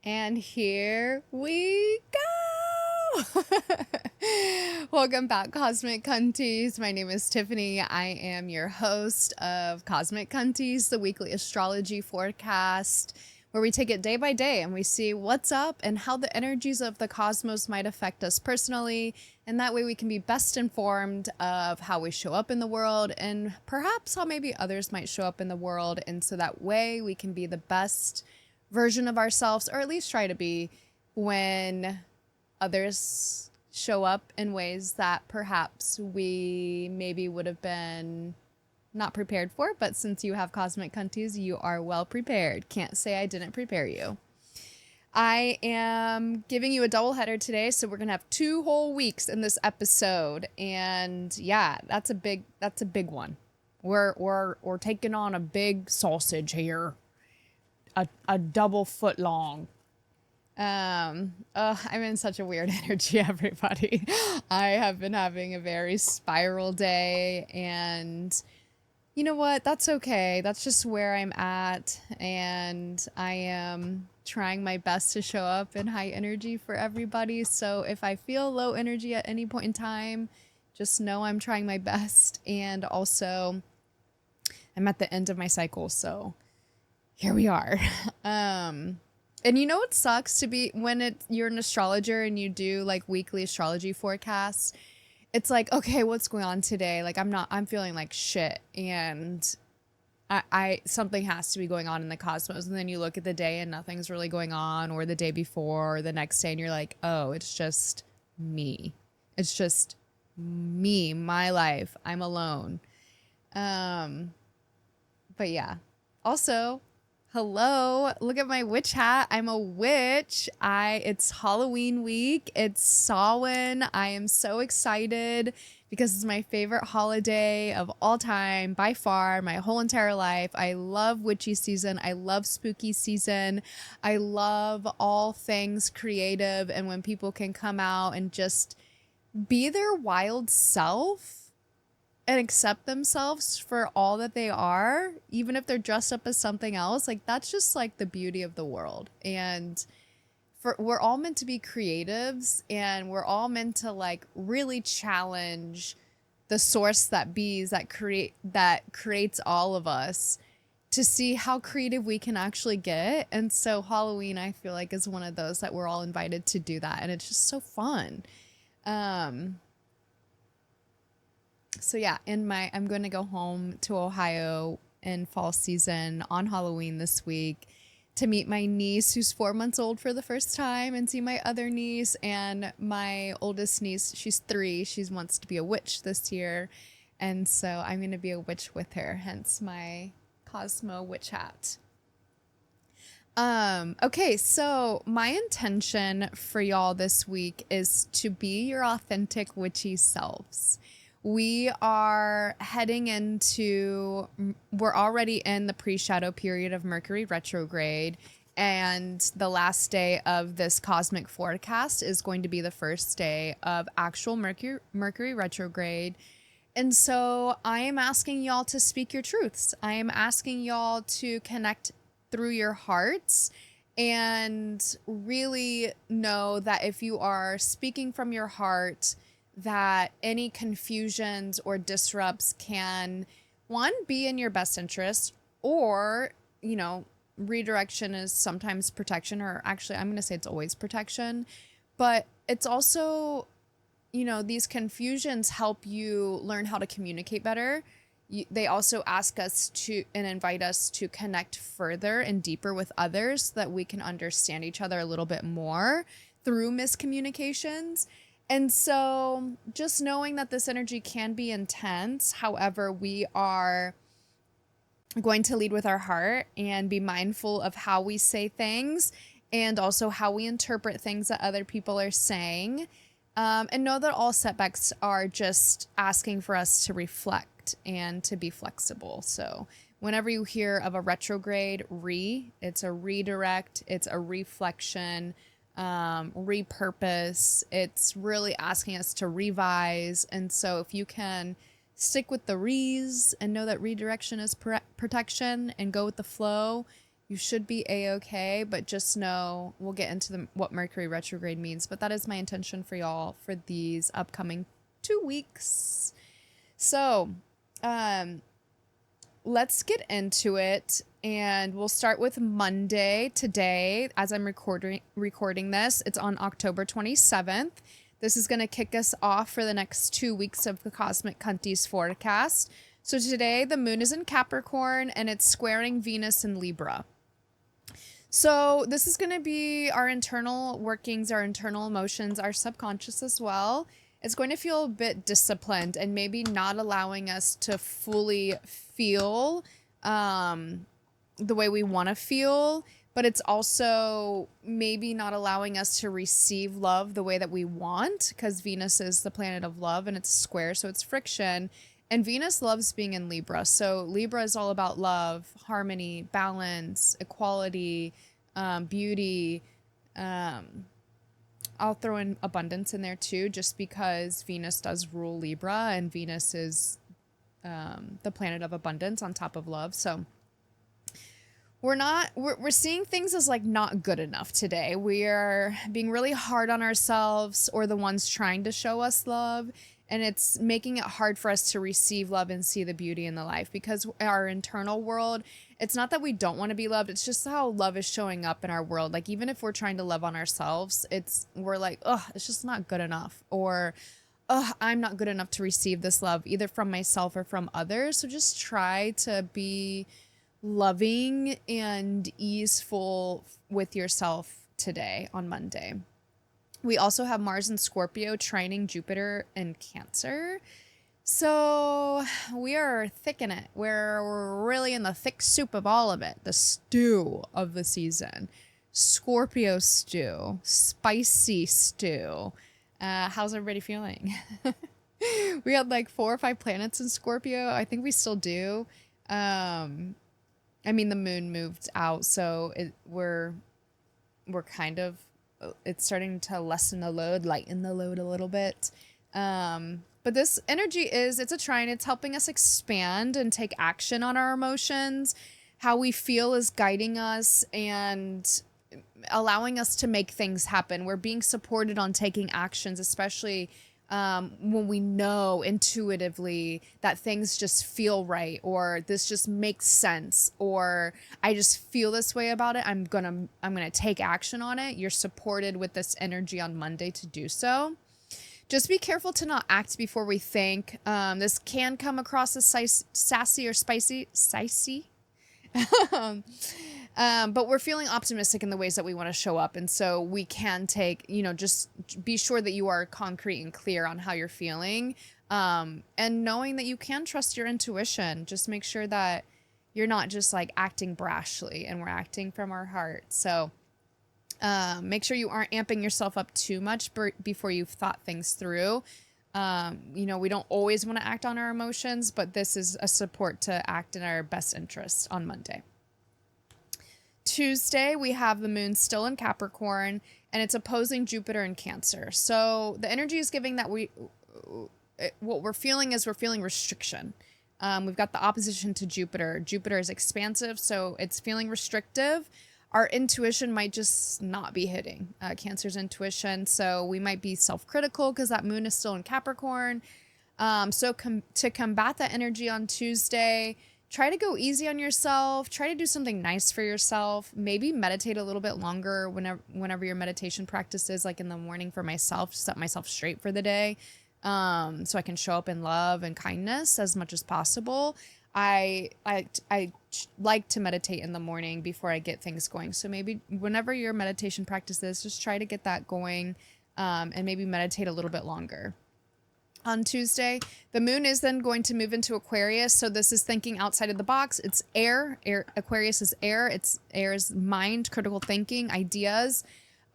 And here we go. Welcome back, Cosmic Cunties. My name is Tiffany. I am your host of Cosmic Cunties, the weekly astrology forecast, where we take it day by day and we see what's up and how the energies of the cosmos might affect us personally. And that way we can be best informed of how we show up in the world and perhaps how maybe others might show up in the world. And so that way we can be the best version of ourselves, or at least try to be, when others show up in ways that perhaps we maybe would have been not prepared for. But since you have Cosmic Cunties, you are well prepared. Can't say I didn't prepare you. I am giving you a double header today, so we're gonna have 2 whole weeks in this episode, and yeah, that's a big one. We're taking on a big sausage here. A double foot long. I'm in such a weird energy, everybody. I have been having a very spiral day, and you know what? That's okay. That's just where I'm at, and I am trying my best to show up in high energy for everybody. So if I feel low energy at any point in time, just know I'm trying my best. And also, I'm at the end of my cycle, so here we are. And you know what sucks to be when you're an astrologer and you do like weekly astrology forecasts. It's like, okay, what's going on today? Like I'm feeling like shit, and I something has to be going on in the cosmos. And then you look at the day and nothing's really going on, or the day before or the next day, and you're like, oh, it's just me. It's just me, my life. I'm alone. But yeah. Also, hello, look at my witch hat. I'm a witch. It's Halloween week. It's Samhain. I am so excited because it's my favorite holiday of all time, by far, my whole entire life. I love witchy season. I love spooky season. I love all things creative, and when people can come out and just be their wild self and accept themselves for all that they are, even if they're dressed up as something else. Like, that's just like the beauty of the world. And we're all meant to be creatives, and we're all meant to like really challenge the source that creates all of us, to see how creative we can actually get. And so Halloween, I feel like, is one of those that we're all invited to do that, and it's just so fun. So yeah, I'm going to go home to Ohio in fall season on Halloween this week to meet my niece, who's 4 months old, for the first time, and see my other niece, and my oldest niece. She's 3. She wants to be a witch this year. And so I'm going to be a witch with her, hence my Cosmo witch hat. Okay, so my intention for y'all this week is to be your authentic witchy selves. We are we're already in the pre-shadow period of Mercury retrograde, and the last day of this cosmic forecast is going to be the first day of actual Mercury retrograde. And so I am asking y'all to speak your truths. I am asking y'all to connect through your hearts and really know that if you are speaking from your heart, that any confusions or disrupts can, one, be in your best interest, or, redirection is sometimes protection, or actually I'm going to say it's always protection, but it's also, these confusions help you learn how to communicate better. They also ask us to and invite us to connect further and deeper with others so that we can understand each other a little bit more through miscommunications. And so just knowing that this energy can be intense, however, we are going to lead with our heart and be mindful of how we say things, and also how we interpret things that other people are saying, and know that all setbacks are just asking for us to reflect and to be flexible. So whenever you hear of a retrograde, it's a redirect, it's a reflection, repurpose. It's really asking us to revise. And so if you can stick with the re's and know that redirection is protection and go with the flow, You should be a-okay, but just know we'll get into what Mercury retrograde means. But that is my intention for y'all for these upcoming 2 weeks. So, let's get into it, and we'll start with Monday today. As I'm recording this, it's on October 27th. This is going to kick us off for the next 2 weeks of the Cosmic Cunties forecast. So today the moon is in Capricorn and it's squaring Venus in Libra. So this is going to be our internal workings, our internal emotions, our subconscious as well. It's going to feel a bit disciplined and maybe not allowing us to fully feel the way we want to feel, but it's also maybe not allowing us to receive love the way that we want, because Venus is the planet of love and it's square, so it's friction. And Venus loves being in Libra. So Libra is all about love, harmony, balance, equality, beauty. I'll throw in abundance in there too, just because Venus does rule Libra, and Venus is the planet of abundance on top of love. So we're seeing things as like not good enough today. We are being really hard on ourselves or the ones trying to show us love. And it's making it hard for us to receive love and see the beauty in the life, because our internal world, it's not that we don't want to be loved. It's just how love is showing up in our world. Like, even if we're trying to love on ourselves, we're like, oh, it's just not good enough. Or, oh, I'm not good enough to receive this love, either from myself or from others. So just try to be loving and easeful with yourself today on Monday. We also have Mars in Scorpio trining Jupiter in Cancer. So we are thick in it. We're really in the thick soup of all of it. The stew of the season. Scorpio stew. Spicy stew. How's everybody feeling? We had like 4 or 5 planets in Scorpio. I think we still do. I mean, the moon moved out, so we're kind of, it's starting to lighten the load a little bit. But this energy it's a trine. It's helping us expand and take action on our emotions. How we feel is guiding us and allowing us to make things happen. We're being supported on taking actions, especially when we know intuitively that things just feel right, or this just makes sense, or I just feel this way about it. I'm gonna take action on it. You're supported with this energy on Monday to do so. Just be careful to not act before we think. This can come across as sassy or spicy. But we're feeling optimistic in the ways that we want to show up. And so we can take, just be sure that you are concrete and clear on how you're feeling. And knowing that you can trust your intuition. Just make sure that you're not just like acting brashly, and we're acting from our heart. So make sure you aren't amping yourself up too much before you've thought things through. We don't always want to act on our emotions, but this is a support to act in our best interest on Monday. Tuesday, we have the moon still in Capricorn, and it's opposing Jupiter in Cancer. So the energy is giving that what we're feeling is we're feeling restriction. We've got the opposition to Jupiter. Jupiter is expansive, so it's feeling restrictive. Our intuition might just not be hitting Cancer's intuition. So we might be self-critical because that moon is still in Capricorn. So to combat that energy on Tuesday, try to go easy on yourself. Try to do something nice for yourself. Maybe meditate a little bit longer whenever your meditation practice is, like in the morning for myself, to set myself straight for the day, so I can show up in love and kindness as much as possible. I like to meditate in the morning before I get things going. So maybe whenever your meditation practice is, just try to get that going, and maybe meditate a little bit longer. On Tuesday, the moon is then going to move into Aquarius. So this is thinking outside of the box. It's air. Aquarius is air. Air is mind, critical thinking, ideas.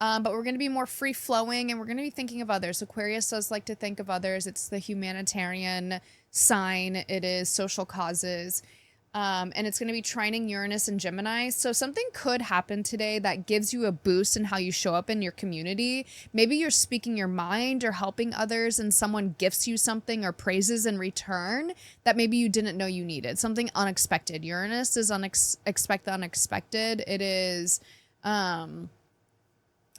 But we're going to be more free flowing, and we're going to be thinking of others. Aquarius does like to think of others. It's the humanitarian sign. It is social causes. And it's going to be trining Uranus and Gemini. So something could happen today that gives you a boost in how you show up in your community. Maybe you're speaking your mind or helping others and someone gifts you something or praises in return that maybe you didn't know you needed. Something unexpected. Uranus is unexpected. It is,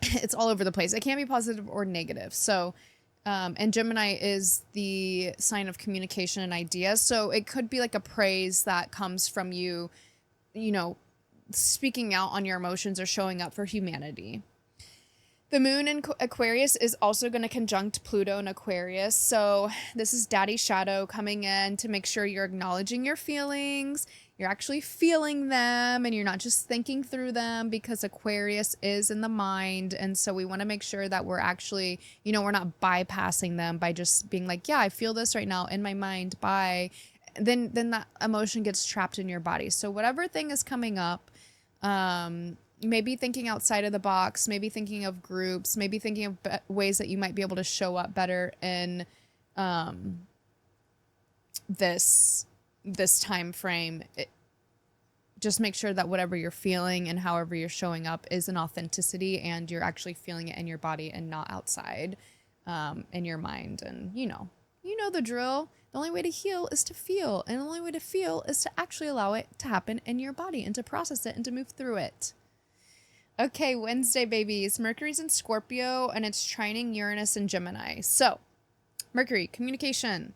it's all over the place. It can't be positive or negative. So, and Gemini is the sign of communication and ideas. So it could be like a praise that comes from you, you know, speaking out on your emotions or showing up for humanity. The moon in Aquarius is also going to conjunct Pluto in Aquarius. So this is Daddy Shadow coming in to make sure you're acknowledging your feelings. You're actually feeling them and you're not just thinking through them, because Aquarius is in the mind. And so we want to make sure that we're actually, you know, we're not bypassing them by just being like, yeah, I feel this right now in my mind. Bye. Then that emotion gets trapped in your body. So whatever thing is coming up, maybe thinking outside of the box, maybe thinking of groups, maybe thinking of ways that you might be able to show up better in this time frame. Just make sure that whatever you're feeling and however you're showing up is an authenticity and you're actually feeling it in your body and not outside in your mind. And you know the drill. The only way to heal is to feel, and the only way to feel is to actually allow it to happen in your body and to process it and to move through it. Okay, Wednesday, babies. Mercury's in Scorpio and it's trining Uranus and Gemini. So, Mercury, communication.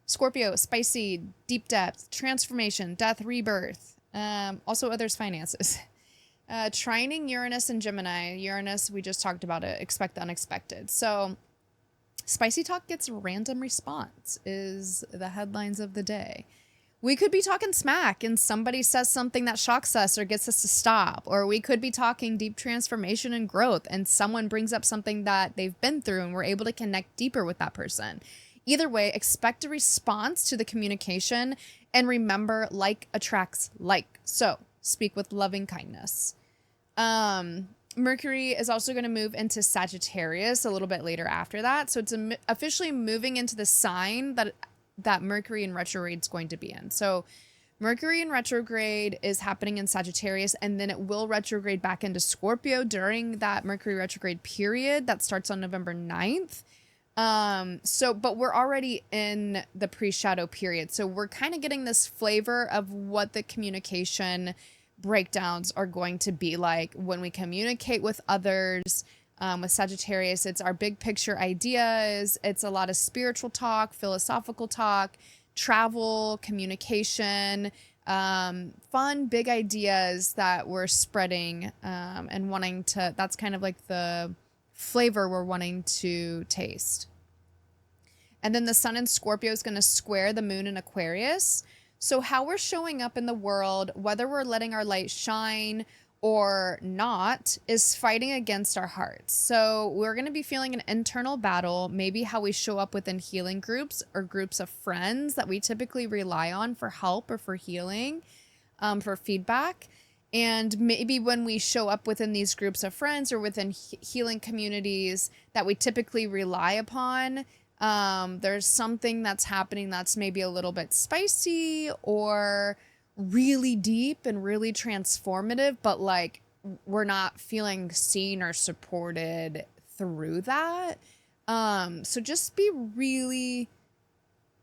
Scorpio, spicy, deep depth, transformation, death, rebirth. Also others' finances. Trining Uranus and Gemini. Uranus, we just talked about it. Expect the unexpected. So, spicy talk gets random response is the headlines of the day. We could be talking smack and somebody says something that shocks us or gets us to stop. Or we could be talking deep transformation and growth and someone brings up something that they've been through and we're able to connect deeper with that person. Either way, expect a response to the communication and remember, like attracts like. So speak with loving kindness. Mercury is also going to move into Sagittarius a little bit later after that. So it's officially moving into the sign that Mercury in retrograde is going to be in. So Mercury in retrograde is happening in Sagittarius, and then it will retrograde back into Scorpio during that Mercury retrograde period that starts on November 9th. But we're already in the pre-shadow period. So we're kind of getting this flavor of what the communication breakdowns are going to be like when we communicate with others. With Sagittarius, it's our big picture ideas. It's a lot of spiritual talk, philosophical talk, travel, communication, fun, big ideas that we're spreading and wanting to, that's kind of like the flavor we're wanting to taste. And then the sun in Scorpio is going to square the moon in Aquarius. So how we're showing up in the world, whether we're letting our light shine or not, is fighting against our hearts. So we're going to be feeling an internal battle, maybe how we show up within healing groups or groups of friends that we typically rely on for help or for healing, for feedback. And maybe when we show up within these groups of friends or within healing communities that we typically rely upon, there's something that's happening that's maybe a little bit spicy or really deep and really transformative, but like we're not feeling seen or supported through that. So just be really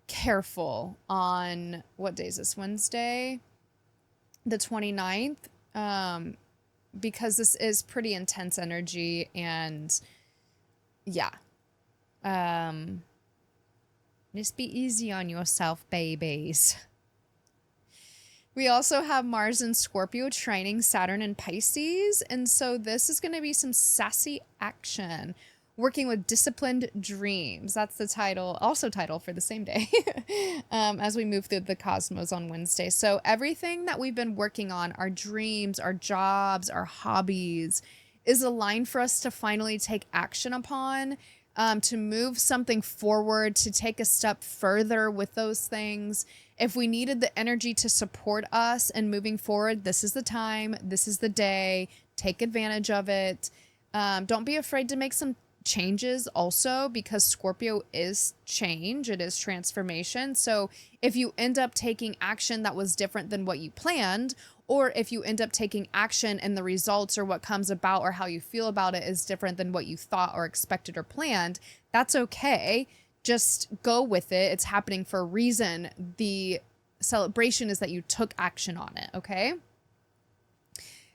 careful on, what day is this? Wednesday, the 29th, because this is pretty intense energy and yeah. Just be easy on yourself, babies. We also have Mars in Scorpio trining Saturn in Pisces. And so this is going to be some sassy action, working with disciplined dreams. That's the title, also title for the same day, as we move through the cosmos on Wednesday. So everything that we've been working on, our dreams, our jobs, our hobbies, is aligned for us to finally take action upon, to move something forward, to take a step further with those things. If we needed the energy to support us and moving forward, this is the time, this is the day, take advantage of it. Don't be afraid to make some changes also, because Scorpio is change. It is transformation. So if you end up taking action that was different than what you planned, or if you end up taking action and the results or what comes about or how you feel about it is different than what you thought or expected or planned, that's okay. Just go with it. It's happening for a reason. The celebration is that you took action on it, okay?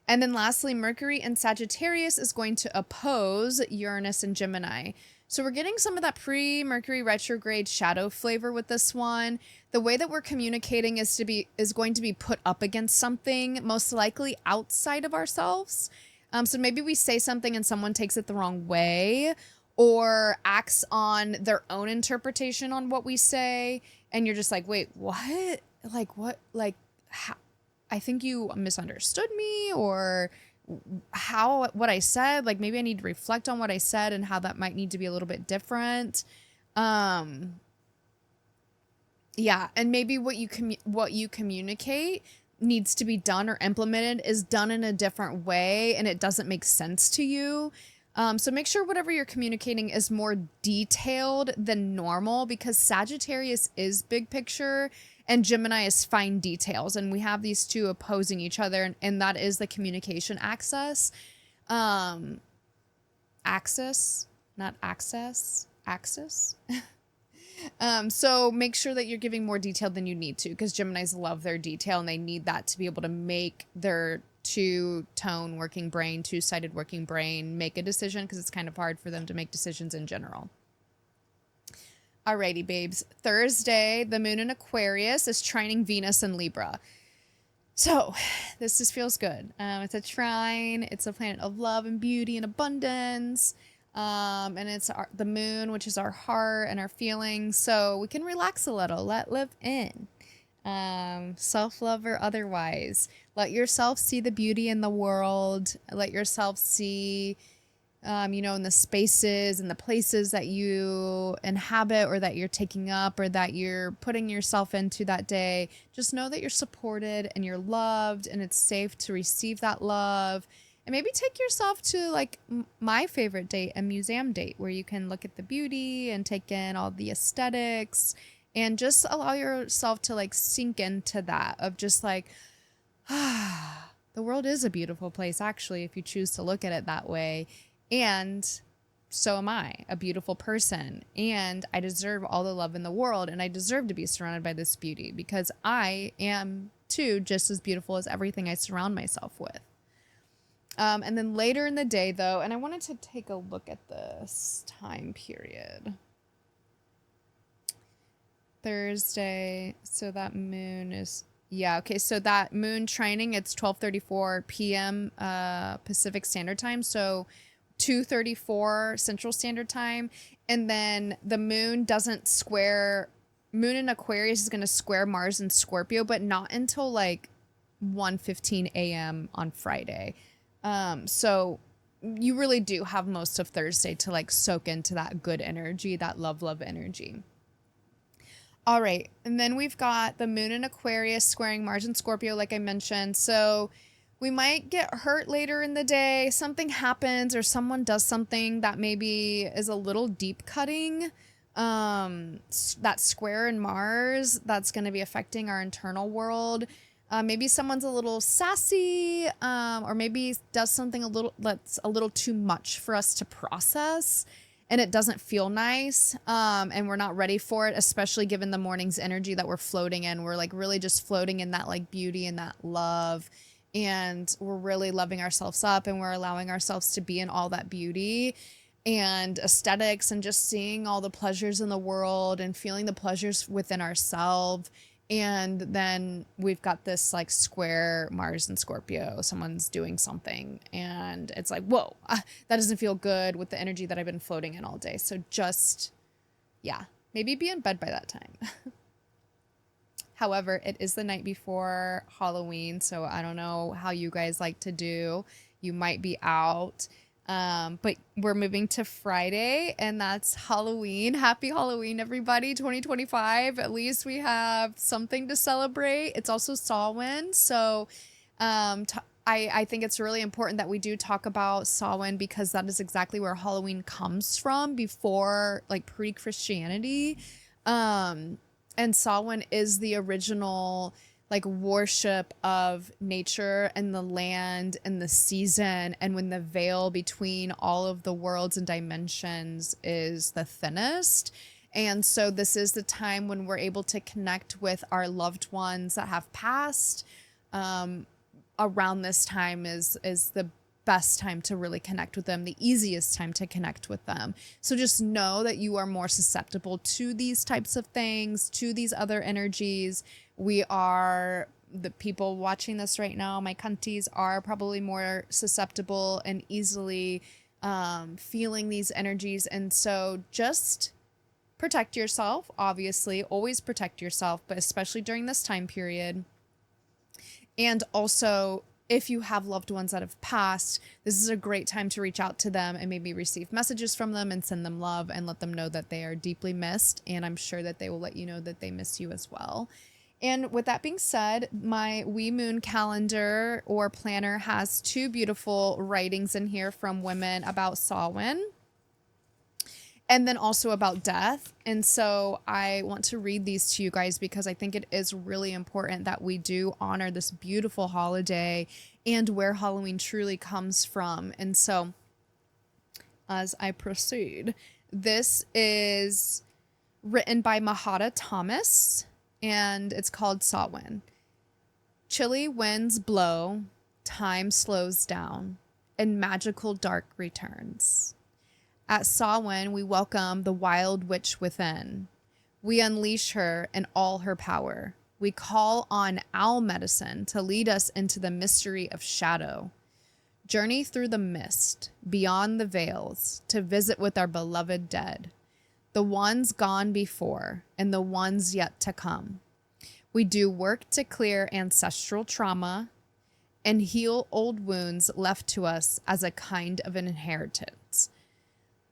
And then lastly, Mercury in Sagittarius is going to oppose Uranus and Gemini. So we're getting some of that pre-Mercury retrograde shadow flavor with this one. The way that we're communicating is going to be put up against something, most likely outside of ourselves. So maybe we say something and someone takes it the wrong way, or acts on their own interpretation on what we say, and you're just like, wait, what? Like, what? Like, how? I think you misunderstood me, or what I said. Like, maybe I need to reflect on what I said and how that might need to be a little bit different. Yeah. And maybe what you communicate needs to be done or implemented is done in a different way, and it doesn't make sense to you. So make sure whatever you're communicating is more detailed than normal, because Sagittarius is big picture and Gemini is fine details. And we have these two opposing each other, and that is the communication axis. Axis, not access, axis. So make sure that you're giving more detail than you need to, because Geminis love their detail and they need that to be able to make their two-sided working brain make a decision, because it's kind of hard for them to make decisions in general. Alrighty, babes. Thursday, the moon in Aquarius is trining Venus in Libra. So this just feels good. It's a trine. It's a planet of love and beauty and abundance. And it's the moon, which is our heart and our feelings. So we can relax a little, let live in. Self-love or otherwise. Let yourself see the beauty in the world. Let yourself see, in the spaces and the places that you inhabit, or that you're taking up, or that you're putting yourself into that day. Just know that you're supported and you're loved, and it's safe to receive that love. And maybe take yourself to, like, my favorite date, a museum date, where you can look at the beauty and take in all the aesthetics, and just allow yourself to, like, sink into that of just like, the world is a beautiful place, actually, if you choose to look at it that way. And so am I, a beautiful person, and I deserve all the love in the world, and I deserve to be surrounded by this beauty, because I am too just as beautiful as everything I surround myself with. And then later in the day, though, and I wanted to take a look at this time period. Thursday, so that moon is, so that moon trining, it's 12:34 p.m. Pacific Standard Time, so 2:34 Central Standard Time. And then the moon doesn't square, moon in Aquarius is going to square Mars in Scorpio, but not until like 1:15 a.m. on Friday. So you really do have most of Thursday to, like, soak into that good energy, that love energy. All right. And then we've got the moon in Aquarius squaring Mars and Scorpio, like I mentioned. So we might get hurt later in the day. Something happens, or someone does something that maybe is a little deep cutting. That square in Mars, that's going to be affecting our internal world. Maybe someone's a little sassy, or maybe does something that's a little too much for us to process, and it doesn't feel nice, and we're not ready for it, especially given the morning's energy that we're floating in. We're, like, really just floating in that, like, beauty and that love, and we're really loving ourselves up, and we're allowing ourselves to be in all that beauty and aesthetics, and just seeing all the pleasures in the world and feeling the pleasures within ourselves. And then we've got this, like, square Mars and Scorpio. Someone's doing something, and it's like, whoa, that doesn't feel good with the energy that I've been floating in all day. So just, maybe be in bed by that time. However, it is the night before Halloween, so I don't know how you guys like to do. You might be out. But we're moving to Friday, and that's Halloween. Happy Halloween, everybody. 2025. At least we have something to celebrate. It's also Samhain. So, I think it's really important that we do talk about Samhain because that is exactly where Halloween comes from before, like, pre-Christianity. And Samhain is the original, like, worship of nature and the land and the season, and when the veil between all of the worlds and dimensions is the thinnest. And so this is the time when we're able to connect with our loved ones that have passed. Around this time is the best time to really connect with them, the easiest time to connect with them. So just know that you are more susceptible to these types of things, to these other energies. We are, the people watching this right now, my cunties, are probably more susceptible and easily feeling these energies. And so just protect yourself, obviously, always protect yourself, but especially during this time period. And also, if you have loved ones that have passed, this is a great time to reach out to them and maybe receive messages from them and send them love and let them know that they are deeply missed. And I'm sure that they will let you know that they miss you as well. And with that being said, my Wee Moon calendar or planner has 2 beautiful writings in here from women about Samhain, and then also about death. And so I want to read these to you guys because I think it is really important that we do honor this beautiful holiday and where Halloween truly comes from. And so as I proceed, this is written by Mahata Thomas and it's called Samhain. Chilly winds blow, time slows down, and magical dark returns. At Samhain, we welcome the wild witch within. We unleash her and all her power. We call on owl medicine to lead us into the mystery of shadow. Journey through the mist, beyond the veils, to visit with our beloved dead, the ones gone before and the ones yet to come. We do work to clear ancestral trauma and heal old wounds left to us as a kind of an inheritance.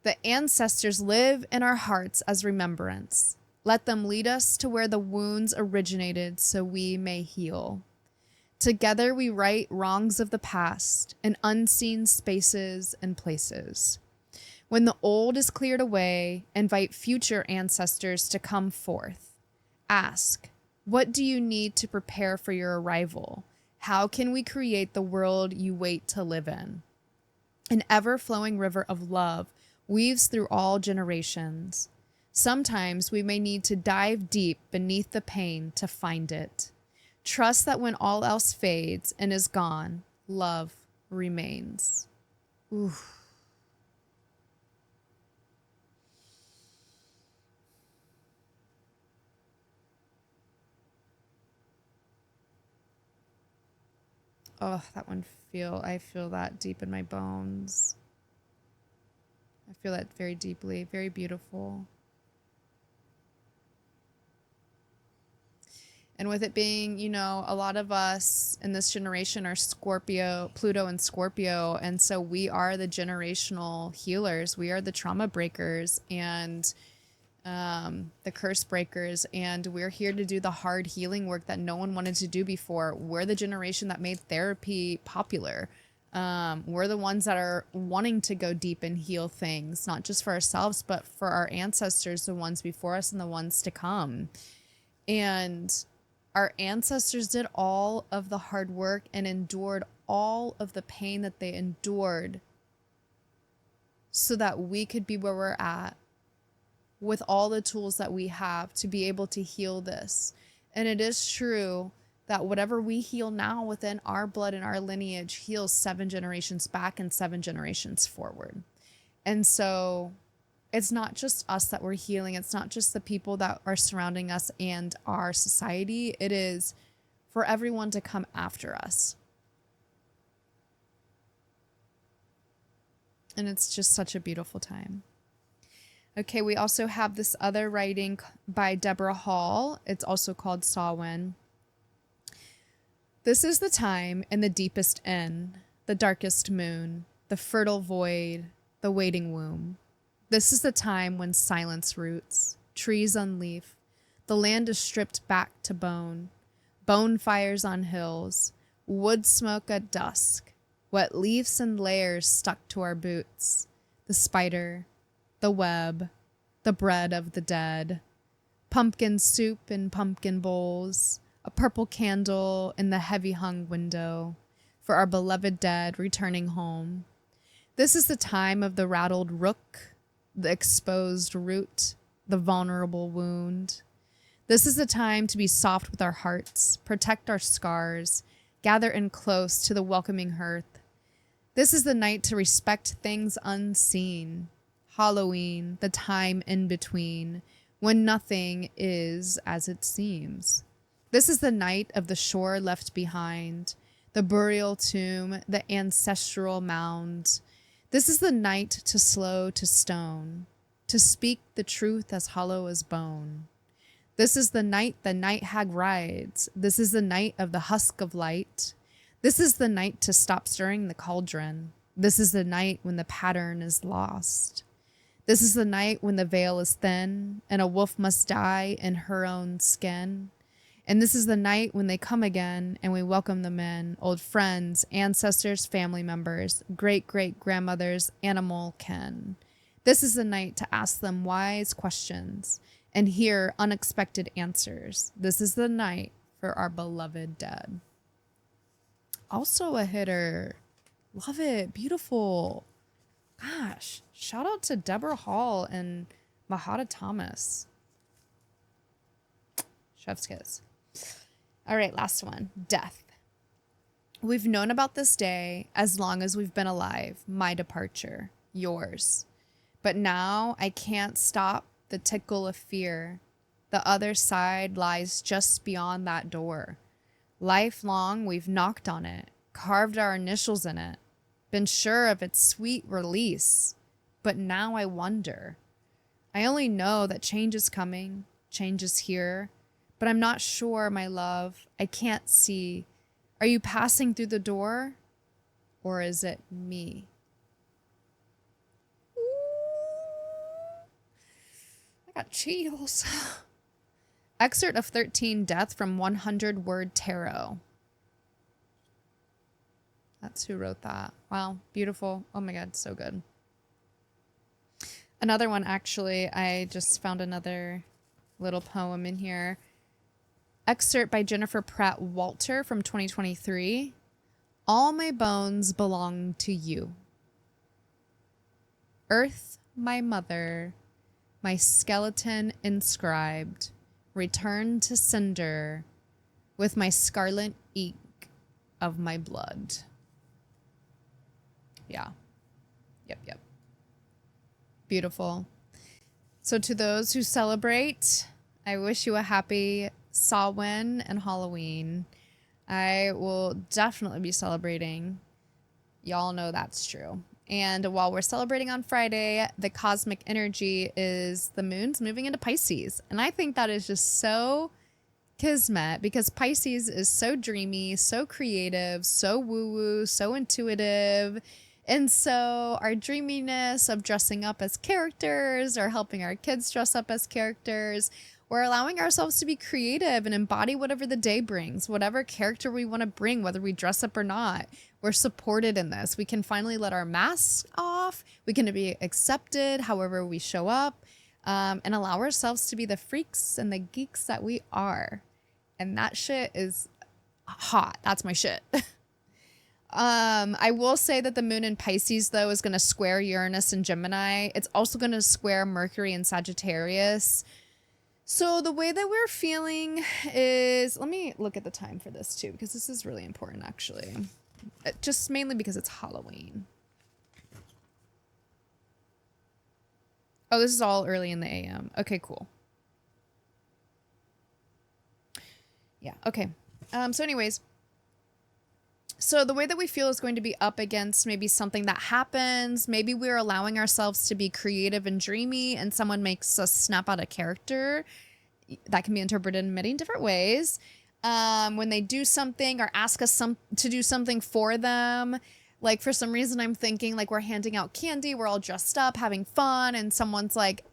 The ancestors live in our hearts as remembrance. Let them lead us to where the wounds originated so we may heal. Together we right wrongs of the past in unseen spaces and places. When the old is cleared away, invite future ancestors to come forth. Ask, what do you need to prepare for your arrival? How can we create the world you wait to live in? An ever-flowing river of love weaves through all generations. Sometimes we may need to dive deep beneath the pain to find it. Trust that when all else fades and is gone, love remains. Ooh. Oh, that one I feel that deep in my bones. I feel that very deeply, very beautiful. And with it being, you know, a lot of us in this generation are Scorpio, Pluto and Scorpio. And so we are the generational healers. We are the trauma breakers and the curse breakers. And we're here to do the hard healing work that no one wanted to do before. We're the generation that made therapy popular. We're the ones that are wanting to go deep and heal things, not just for ourselves, but for our ancestors, the ones before us and the ones to come. And our ancestors did all of the hard work and endured all of the pain that they endured so that we could be where we're at with all the tools that we have to be able to heal this. And it is true that whatever we heal now within our blood and our lineage heals 7 generations back and 7 generations forward. And so it's not just us that we're healing. It's not just the people that are surrounding us and our society. It is for everyone to come after us. And it's just such a beautiful time. Okay, we also have this other writing by Deborah Hall. It's also called Samhain. This is the time in the deepest inn, the darkest moon, the fertile void, the waiting womb. This is the time when silence roots, trees unleaf, the land is stripped back to bone, bone fires on hills, wood smoke at dusk, wet leaves and layers stuck to our boots, the spider, the web, the bread of the dead, pumpkin soup in pumpkin bowls, a purple candle in the heavy hung window, for our beloved dead returning home. This is the time of the rattled rook, the exposed root, the vulnerable wound. This is the time to be soft with our hearts, protect our scars, gather in close to the welcoming hearth. This is the night to respect things unseen. Halloween, the time in between, when nothing is as it seems. This is the night of the shore left behind, the burial tomb, the ancestral mound. This is the night to slow to stone, to speak the truth as hollow as bone. This is the night hag rides. This is the night of the husk of light. This is the night to stop stirring the cauldron. This is the night when the pattern is lost. This is the night when the veil is thin and a wolf must die in her own skin. And this is the night when they come again and we welcome them in, old friends, ancestors, family members, great-great-grandmothers, animal kin. This is the night to ask them wise questions and hear unexpected answers. This is the night for our beloved dead. Also a hitter. Love it. Beautiful. Gosh, shout out to Deborah Hall and Mahata Thomas. Chef's kiss. All right, last one. Death. We've known about this day as long as we've been alive. My departure. Yours. But now I can't stop the tickle of fear. The other side lies just beyond that door. Lifelong, we've knocked on it, carved our initials in it, been sure of its sweet release. But now I wonder. I only know that change is coming, change is here, but I'm not sure, my love. I can't see. Are you passing through the door, or is it me? I got chills. Excerpt of 13 Death from 100 Word Tarot. That's who wrote that. Wow, beautiful. Oh my God, so good. Another one, actually, I just found another little poem in here. Excerpt by Jennifer Pratt Walter from 2023. All my bones belong to you. Earth, my mother, my skeleton inscribed, return to cinder with my scarlet ink of my blood. Yeah. Yep. Beautiful. So to those who celebrate, I wish you a happy Samhain and Halloween. I will definitely be celebrating. Y'all know that's true. And while we're celebrating on Friday, the cosmic energy is the moon's moving into Pisces. And I think that is just so kismet because Pisces is so dreamy, so creative, so woo-woo, so intuitive. And so our dreaminess of dressing up as characters or helping our kids dress up as characters, we're allowing ourselves to be creative and embody whatever the day brings, whatever character we want to bring, whether we dress up or not. We're supported in this. We can finally let our masks off. We can be accepted however we show up, and allow ourselves to be the freaks and the geeks that we are. And that shit is hot. That's my shit. I will say that the moon in Pisces, though, is going to square Uranus and Gemini. It's also going to square Mercury and Sagittarius. So the way that we're feeling is, let me look at the time for this too, because this is really important, actually. Just mainly because it's Halloween. Oh, this is all early in the AM. Okay, cool. Yeah, okay. So anyways, so the way that we feel is going to be up against maybe something that happens. Maybe we're allowing ourselves to be creative and dreamy and someone makes us snap out a character. That can be interpreted in many different ways. When they do something or ask us to do something for them. Like for some reason I'm thinking like we're handing out candy. We're all dressed up, having fun. And someone's like,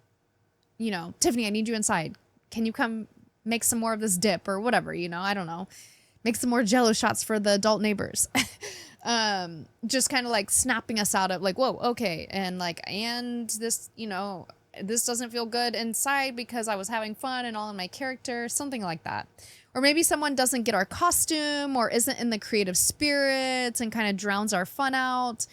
you know, Tiffany, I need you inside. Can you come make some more of this dip or whatever, you know, I don't know. make some more Jello shots for the adult neighbors. Just kind of like snapping us out of like, whoa, okay. And like, and this, you know, this doesn't feel good inside because I was having fun and all in my character, something like that. Or maybe someone doesn't get our costume or isn't in the creative spirits and kind of drowns our fun out.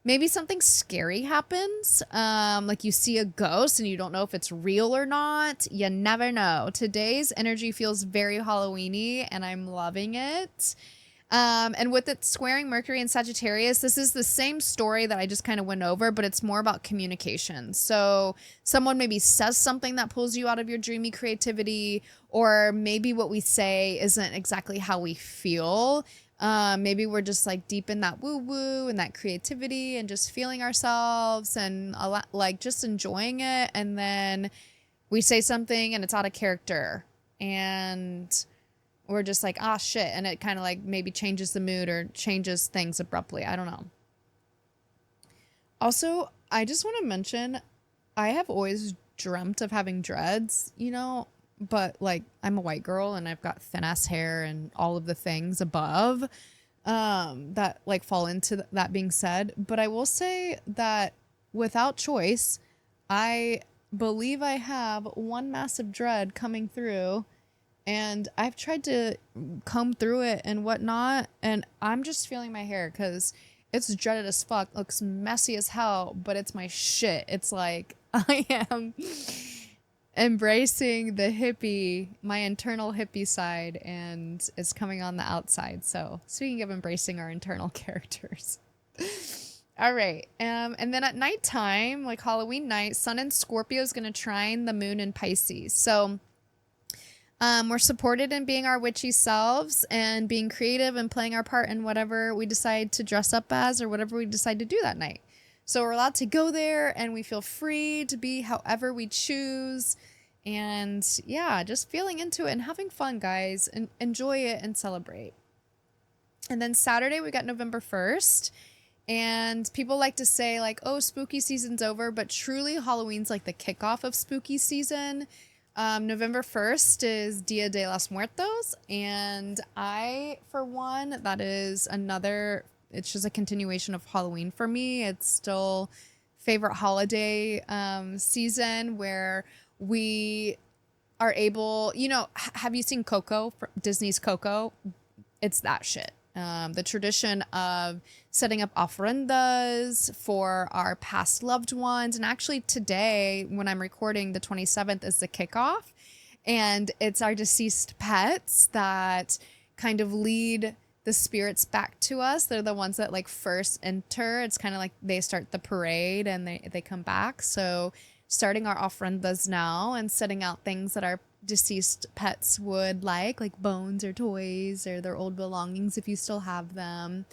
Maybe something scary happens, like you see a ghost and you don't know if it's real or not. You never know. Today's energy feels very Halloween-y and I'm loving it. And with it squaring Mercury and Sagittarius, this is the same story that I just kind of went over, but it's more about communication. So someone maybe says something that pulls you out of your dreamy creativity, or maybe what we say isn't exactly how we feel. Maybe we're just like deep in that woo woo and that creativity and just feeling ourselves and a lot, like just enjoying it. And then we say something and it's out of character and we're just like, ah, shit. And it kind of like maybe changes the mood or changes things abruptly. I don't know. Also, I just want to mention, I have always dreamt of having dreads, you know, but like I'm a white girl and I've got thin ass hair and all of the things above that like fall into that being said. But I will say that without choice, I believe I have one massive dread coming through. And I've tried to comb through it and whatnot. And I'm just feeling my hair because it's dreaded as fuck. Looks messy as hell, but it's my shit. It's like I am embracing the hippie, my internal hippie side, and it's coming on the outside. So speaking of embracing our internal characters. All right. And then at nighttime, like Halloween night, Sun in Scorpio is going to trine the moon in Pisces. So we're supported in being our witchy selves and being creative and playing our part in whatever we decide to dress up as or whatever we decide to do that night. So we're allowed to go there and we feel free to be however we choose. And yeah, just feeling into it and having fun, guys, and enjoy it and celebrate. And then Saturday, we got November 1st. And people like to say like, oh, spooky season's over. But truly, Halloween's like the kickoff of spooky season. November 1st is Dia de los Muertos, and I, for one, that is another, it's just a continuation of Halloween for me. It's still favorite holiday season where we are able, you know, have you seen Coco, Disney's Coco? It's that shit. The tradition of setting up ofrendas for our past loved ones. And actually today, when I'm recording, the 27th is the kickoff. And it's our deceased pets that kind of lead the spirits back to us. They're the ones that like first enter. It's kind of like they start the parade and they come back. So starting our ofrendas now and setting out things that our deceased pets would like bones or toys or their old belongings if you still have them.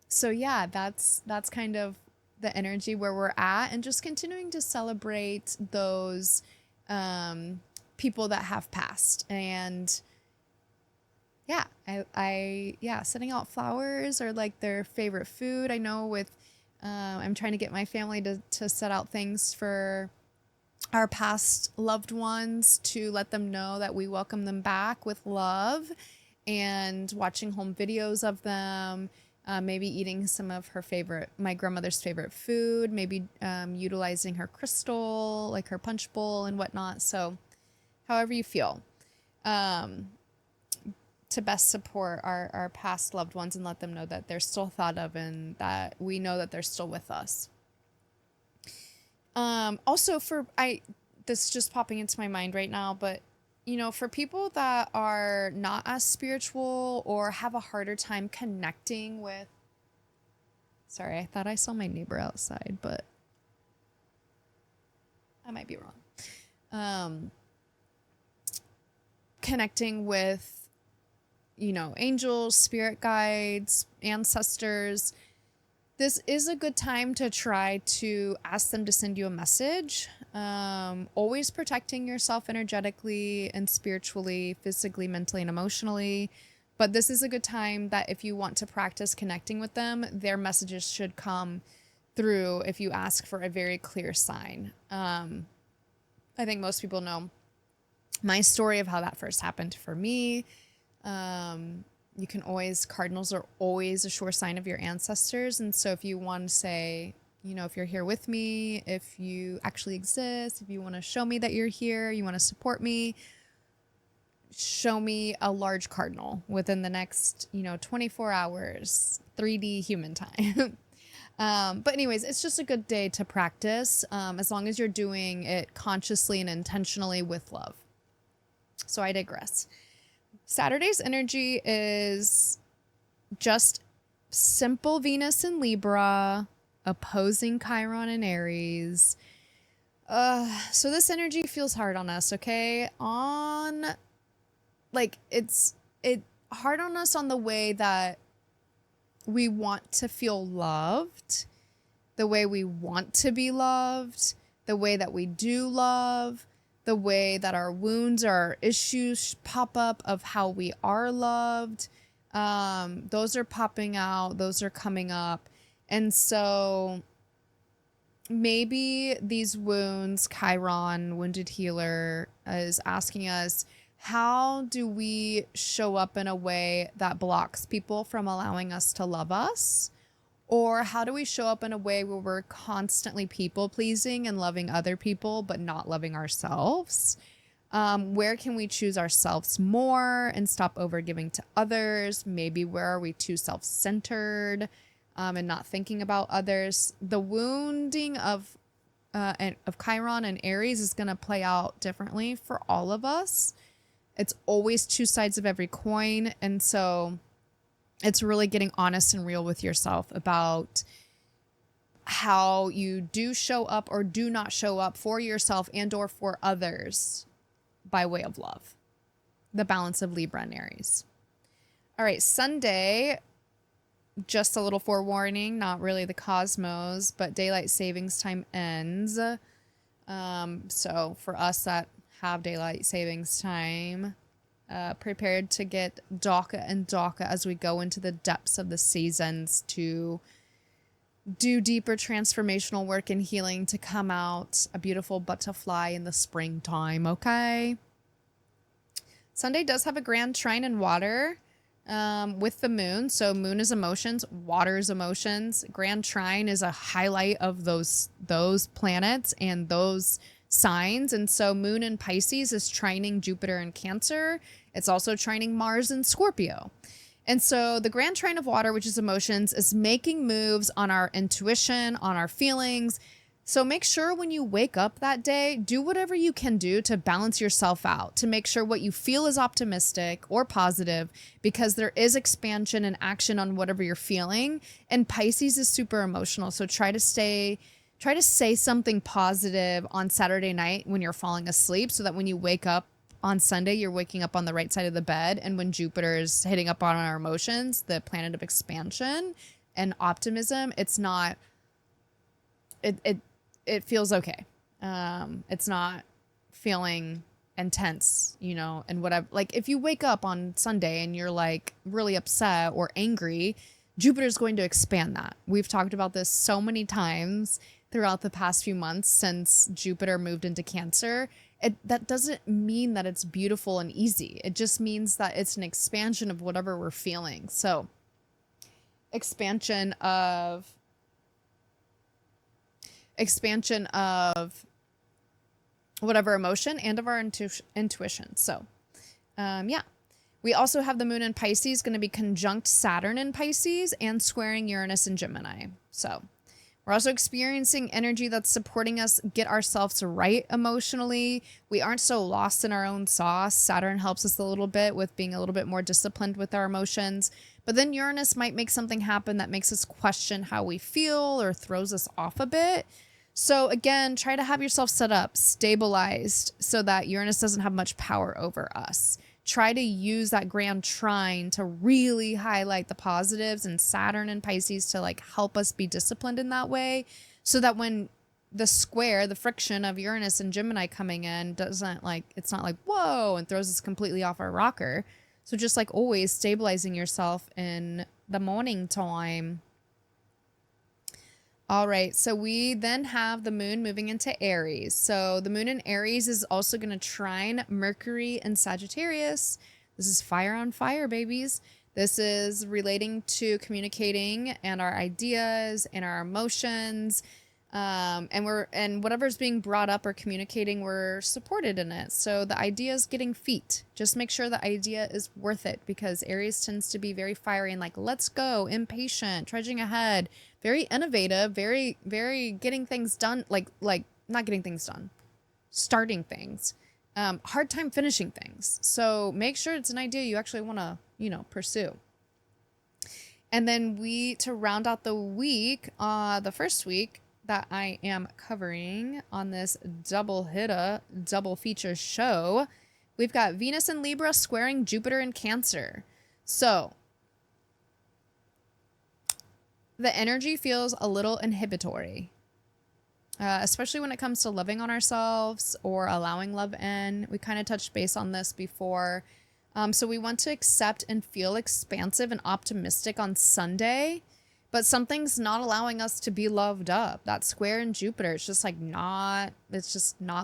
So yeah, that's kind of the energy where we're at, and just continuing to celebrate those people that have passed. And yeah, I setting out flowers or like their favorite food. I know with I'm trying to get my family to set out things for our past loved ones to let them know that we welcome them back with love, and watching home videos of them, maybe eating some of my grandmother's favorite food, maybe utilizing her crystal, like her punch bowl and whatnot. So however you feel, to best support our past loved ones and let them know that they're still thought of and that we know that they're still with us. Also this is just popping into my mind right now, but you know, for people that are not as spiritual or have a harder time connecting with, sorry, I thought I saw my neighbor outside, but I might be wrong. Connecting with, you know, angels, spirit guides, ancestors. This is a good time to try to ask them to send you a message. Always protecting yourself energetically and spiritually, physically, mentally, and emotionally. But this is a good time that if you want to practice connecting with them, their messages should come through if you ask for a very clear sign. I think most people know my story of how that first happened for me. You can always, cardinals are always a sure sign of your ancestors. And so if you want to say, you know, if you're here with me, if you actually exist, if you want to show me that you're here, you want to support me, show me a large cardinal within the next, 24 hours, 3D human time. But anyways, it's just a good day to practice, as long as you're doing it consciously and intentionally with love. So I digress. Saturday's energy is just simple Venus in Libra, opposing Chiron in Aries. So this energy feels hard on us, okay? It's hard on us on the way that we want to feel loved, the way we want to be loved, the way that we do love, the way that our wounds or our issues pop up of how we are loved. Those are popping out, those are coming up. And so maybe these wounds, Chiron, wounded healer, is asking us, how do we show up in a way that blocks people from allowing us to love us? Or how do we show up in a way where we're constantly people pleasing and loving other people, but not loving ourselves? Where can we choose ourselves more and stop over giving to others? Maybe where are we too self-centered, and not thinking about others? The wounding of Chiron and Aries is going to play out differently for all of us. It's always two sides of every coin. And so it's really getting honest and real with yourself about how you do show up or do not show up for yourself and or for others by way of love. The balance of Libra and Aries. All right, Sunday, just a little forewarning, not really the cosmos, but daylight savings time ends. So for us that have daylight savings time, prepared to get darker and darker as we go into the depths of the seasons to do deeper transformational work and healing to come out a beautiful butterfly in the springtime, okay? Sunday does have a grand trine in water with the moon. So moon is emotions, water is emotions. Grand trine is a highlight of those planets and those signs. And so moon in Pisces is trining Jupiter in Cancer. It's also trining Mars in Scorpio. And so the grand trine of water, which is emotions, is making moves on our intuition, on our feelings. So make sure when you wake up that day, do whatever you can do to balance yourself out, to make sure what you feel is optimistic or positive, because there is expansion and action on whatever you're feeling. And Pisces is super emotional. So try to say something positive on Saturday night when you're falling asleep, so that when you wake up on Sunday, you're waking up on the right side of the bed. And when Jupiter is hitting up on our emotions, the planet of expansion and optimism, it's not, it feels okay. It's not feeling intense, and whatever. Like if you wake up on Sunday and you're like really upset or angry, Jupiter's going to expand that. We've talked about this so many times throughout the past few months since Jupiter moved into Cancer. That doesn't mean that it's beautiful and easy. It just means that it's an expansion of whatever we're feeling. So expansion of whatever emotion and of our intuition. So, yeah. We also have the moon in Pisces going to be conjunct Saturn in Pisces and squaring Uranus in Gemini. So we're also experiencing energy that's supporting us get ourselves right emotionally. We aren't so lost in our own sauce. Saturn helps us a little bit with being a little bit more disciplined with our emotions. But then Uranus might make something happen that makes us question how we feel or throws us off a bit. So again, try to have yourself set up, stabilized, so that Uranus doesn't have much power over us. Try to use that grand trine to really highlight the positives, and Saturn and Pisces to like help us be disciplined in that way, so that when the square, the friction of Uranus and Gemini coming in doesn't like, it's not like, whoa, and throws us completely off our rocker. So just like always stabilizing yourself in the morning time. All right, so we then have the moon moving into Aries. So the moon in Aries is also going to trine Mercury and Sagittarius. This is fire on fire, babies. This is relating to communicating and our ideas and our emotions. And whatever's being brought up or communicating, we're supported in it. So the idea is getting feet. Just make sure the idea is worth it, because Aries tends to be very fiery and like, let's go, impatient, trudging ahead, very innovative, very, very getting things done. Like not getting things done, starting things, hard time finishing things. So make sure it's an idea you actually want to, pursue. And then to round out the week, the first week that I am covering on this double feature show, we've got Venus in Libra squaring Jupiter in Cancer. So the energy feels a little inhibitory, especially when it comes to loving on ourselves or allowing love in. We kind of touched base on this before. So we want to accept and feel expansive and optimistic on Sunday, but something's not allowing us to be loved up. That square in Jupiter, it's just not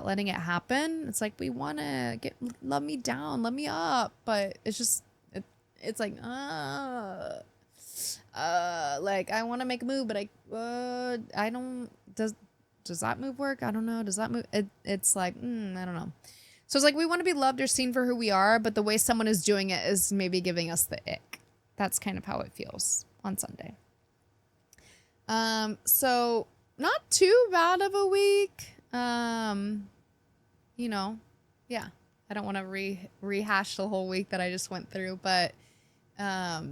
letting it happen. It's like, we want to love me down, love me up, but it's like, like I want to make a move, but I don't, does that move work? I don't know. Does that move? It's like, I don't know. So it's like, we want to be loved or seen for who we are, but the way someone is doing it is maybe giving us the ick. That's kind of how it feels on Sunday. So not too bad of a week. Yeah, I don't want to rehash the whole week that I just went through, but, I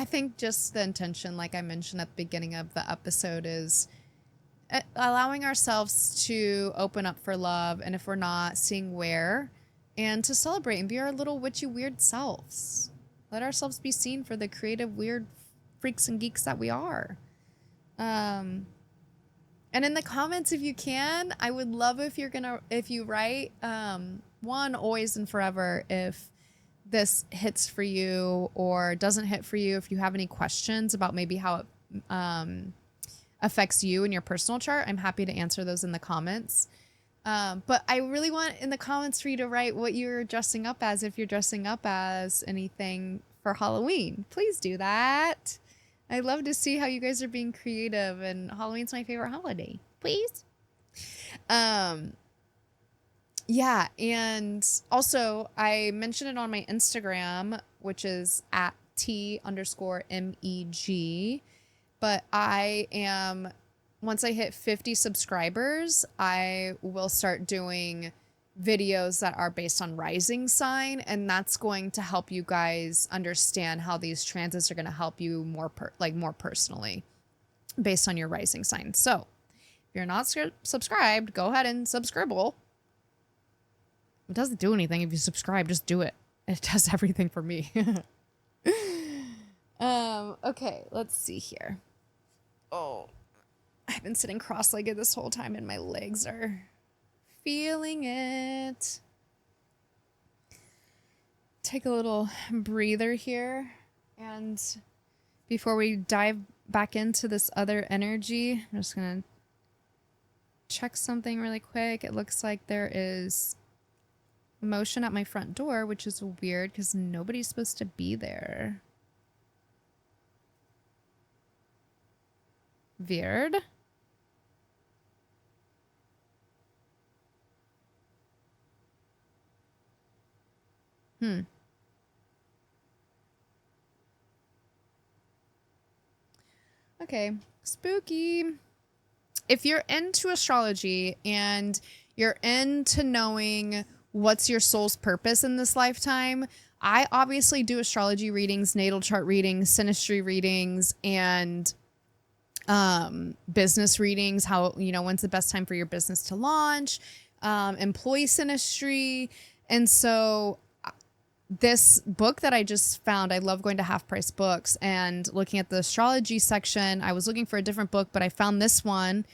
think just the intention, like I mentioned at the beginning of the episode, is allowing ourselves to open up for love. And if we're not, seeing where, and to celebrate and be our little witchy weird selves. Let ourselves be seen for the creative, weird freaks and geeks that we are. And in the comments, if you can, I would love if you write, one, always and forever, if this hits for you or doesn't hit for you, if you have any questions about maybe how it affects you in your personal chart, I'm happy to answer those in the comments. But I really want in the comments for you to write what you're dressing up as. If you're dressing up as anything for Halloween, please do that. I love to see how you guys are being creative, and Halloween's my favorite holiday. Please. Yeah, and also I mentioned it on my Instagram, which is at @T_MEG. But once I hit 50 subscribers, I will start doing videos that are based on rising sign. And that's going to help you guys understand how these transits are going to help you more personally based on your rising sign. So if you're not subscribed, go ahead and subscribe. It doesn't do anything if you subscribe, just do it. It does everything for me. Okay, let's see here. Oh, I've been sitting cross-legged this whole time and my legs are feeling it. Take a little breather here. And before we dive back into this other energy, I'm just going to check something really quick. It looks like there is motion at my front door, which is weird because nobody's supposed to be there. Weird. Okay, spooky. If you're into astrology and you're into knowing what's your soul's purpose in this lifetime, I obviously do astrology readings, natal chart readings, synastry readings, and business readings. How, when's the best time for your business to launch, employee synastry. And so this book that I just found, I love going to half price books and looking at the astrology section. I was looking for a different book, but I found this one.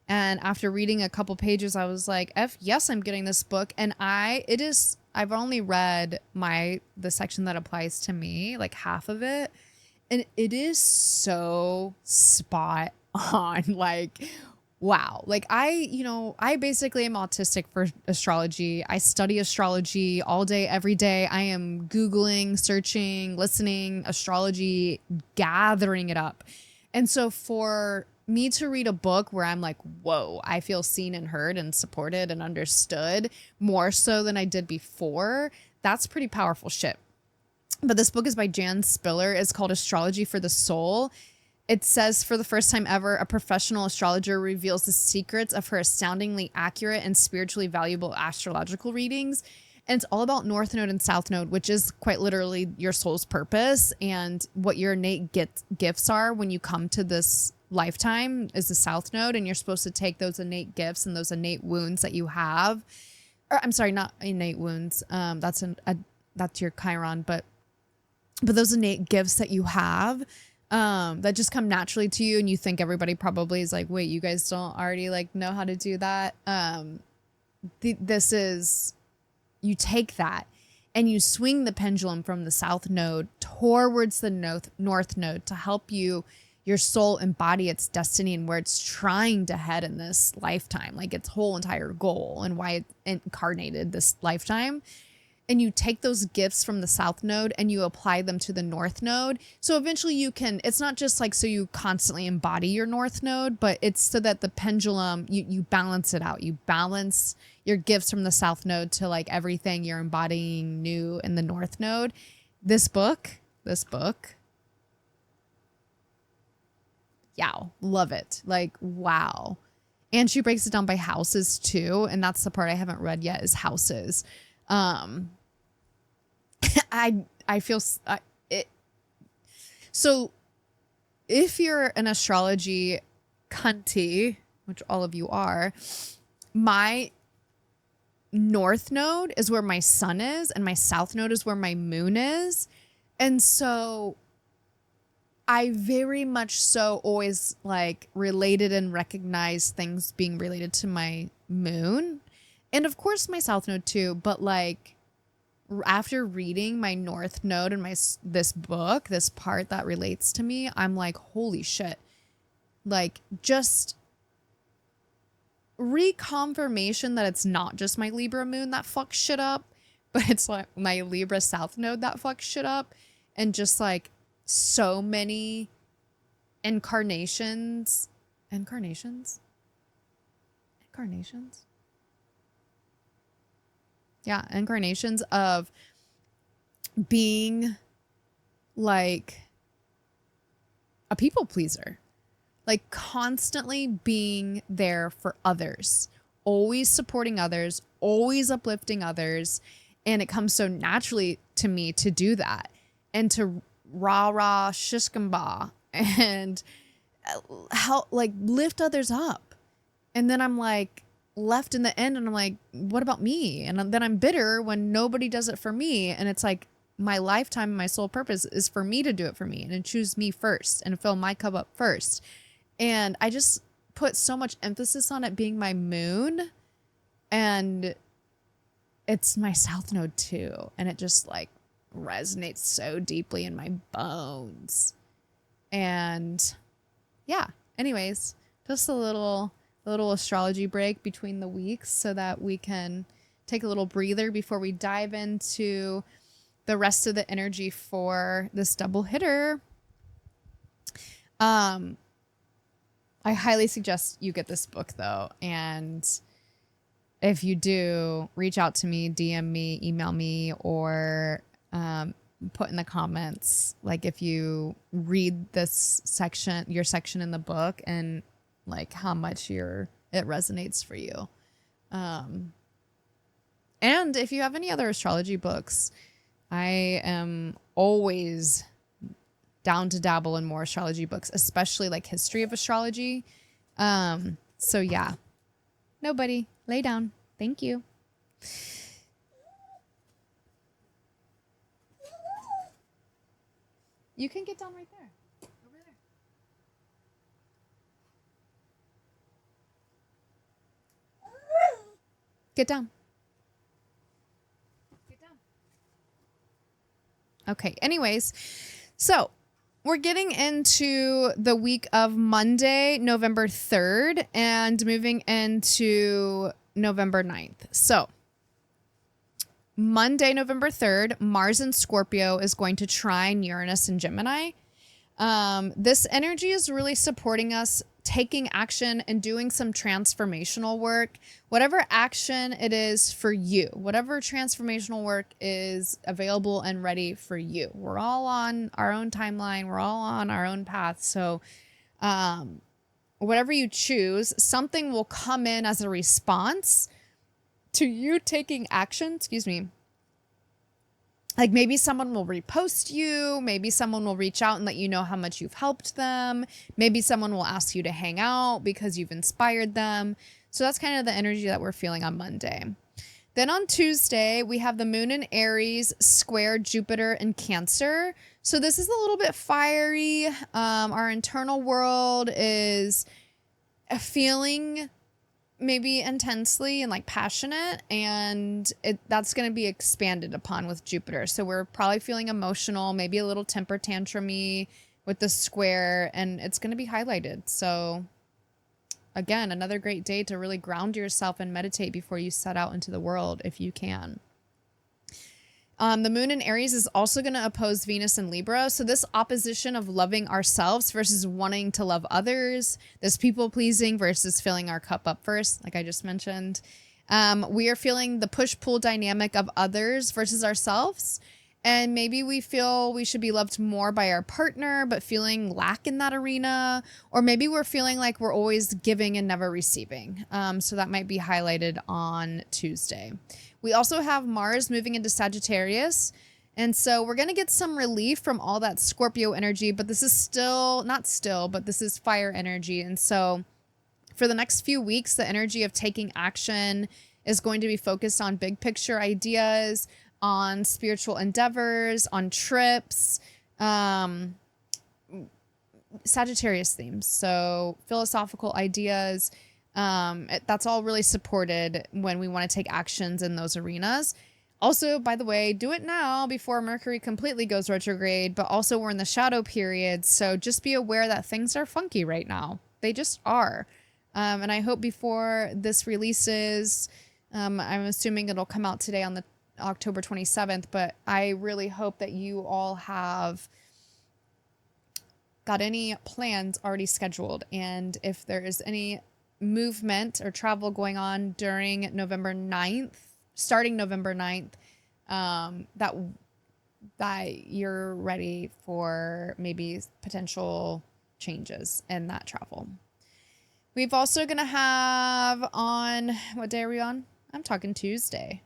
And after reading a couple pages, I was like, yes, I'm getting this book. And I've only read the section that applies to me, like half of it. And it is so spot on. Like, wow. Like I basically am autistic for astrology. I study astrology all day, every day. I am Googling, searching, listening, astrology, gathering it up. And so for me to read a book where I'm like, whoa, I feel seen and heard and supported and understood more so than I did before, that's pretty powerful shit. But this book is by Jan Spiller. It's called Astrology for the Soul. It says, for the first time ever, a professional astrologer reveals the secrets of her astoundingly accurate and spiritually valuable astrological readings. And it's all about North Node and South Node, which is quite literally your soul's purpose and what your innate gifts are when you come to this lifetime is the South Node. And you're supposed to take those innate gifts and those innate wounds that you have. Or I'm sorry, not innate wounds. That's your Chiron, but those innate gifts that you have that just come naturally to you, and you think everybody probably is like, wait, you guys don't already like know how to do that. This is, you take that and you swing the pendulum from the South Node towards the North Node to help your soul embody its destiny and where it's trying to head in this lifetime, like its whole entire goal and why it incarnated this lifetime. And you take those gifts from the South Node and you apply them to the North Node. So eventually you can, it's not just like so you constantly embody your North Node, but it's so that the pendulum, you balance it out. You balance your gifts from the South Node to like everything you're embodying new in the North Node. This book, yeah, love it. Like, wow. And she breaks it down by houses too. And that's the part I haven't read yet is houses. I feel it. So if you're an astrology cunty, which all of you are, my North Node is where my sun is and my South Node is where my moon is. And so I very much so always like related and recognized things being related to my moon. And of course my South Node too, but like after reading my North Node and this book, this part that relates to me, I'm like, holy shit. Like just reconfirmation that it's not just my Libra moon that fucks shit up, but it's like my Libra South Node that fucks shit up. And just like so many incarnations. Yeah, incarnations of being like a people pleaser, like constantly being there for others, always supporting others, always uplifting others. And it comes so naturally to me to do that and to rah shishkamba and help like lift others up. And then I'm like, left in the end and I'm like, what about me? And then I'm bitter when nobody does it for me. And it's like my lifetime, my sole purpose is for me to do it for me and choose me first and fill my cup up first. And I just put so much emphasis on it being my moon, and it's my South Node too. And it just like resonates so deeply in my bones. And yeah, anyways, just a little astrology break between the weeks so that we can take a little breather before we dive into the rest of the energy for this double hitter. I highly suggest you get this book though. And if you do, reach out to me, DM me, email me, or put in the comments, like if you read this section, your section in the book, and like how much it resonates for you. And if you have any other astrology books, I am always down to dabble in more astrology books, especially like history of astrology. So yeah, nobody lay down. Thank you. You can get down right there. Over there. Get down. Get down. Okay. Anyways, so we're getting into the week of Monday, November 3rd, and moving into November 9th. So Monday, November 3rd, Mars in Scorpio is going to trine Uranus in Gemini. This energy is really supporting us taking action and doing some transformational work, whatever action it is for you, whatever transformational work is available and ready for you. We're all on our own timeline. We're all on our own path. So, whatever you choose, something will come in as a response to you taking action. Excuse me. Like maybe someone will repost you. Maybe someone will reach out and let you know how much you've helped them. Maybe someone will ask you to hang out because you've inspired them. So that's kind of the energy that we're feeling on Monday. Then on Tuesday, we have the moon in Aries square Jupiter in Cancer. So this is a little bit fiery. Our internal world is feeling maybe intensely and like passionate, and that's going to be expanded upon with Jupiter. So we're probably feeling emotional, maybe a little temper tantrumy with the square, and it's going to be highlighted. So again, another great day to really ground yourself and meditate before you set out into the world if you can. The moon in Aries is also going to oppose Venus in Libra. So this opposition of loving ourselves versus wanting to love others, this people pleasing versus filling our cup up first, like I just mentioned. We are feeling the push-pull dynamic of others versus ourselves. And maybe we feel we should be loved more by our partner, but feeling lack in that arena. Or maybe we're feeling like we're always giving and never receiving. So that might be highlighted on Tuesday. We also have Mars moving into Sagittarius. And so we're going to get some relief from all that Scorpio energy, but this is but this is fire energy. And so for the next few weeks, the energy of taking action is going to be focused on big picture ideas, on spiritual endeavors, on trips, Sagittarius themes. So philosophical ideas, that's all really supported when we want to take actions in those arenas. Also, by the way, do it now before Mercury completely goes retrograde, but also we're in the shadow period. So just be aware that things are funky right now. They just are. And I hope before this releases, I'm assuming it'll come out today on the October 27th, but I really hope that you all have got any plans already scheduled. And if there is any movement or travel going on during November 9th, starting November 9th, that you're ready for maybe potential changes in that travel. We've also going to have on, what day are we on? I'm talking Tuesday.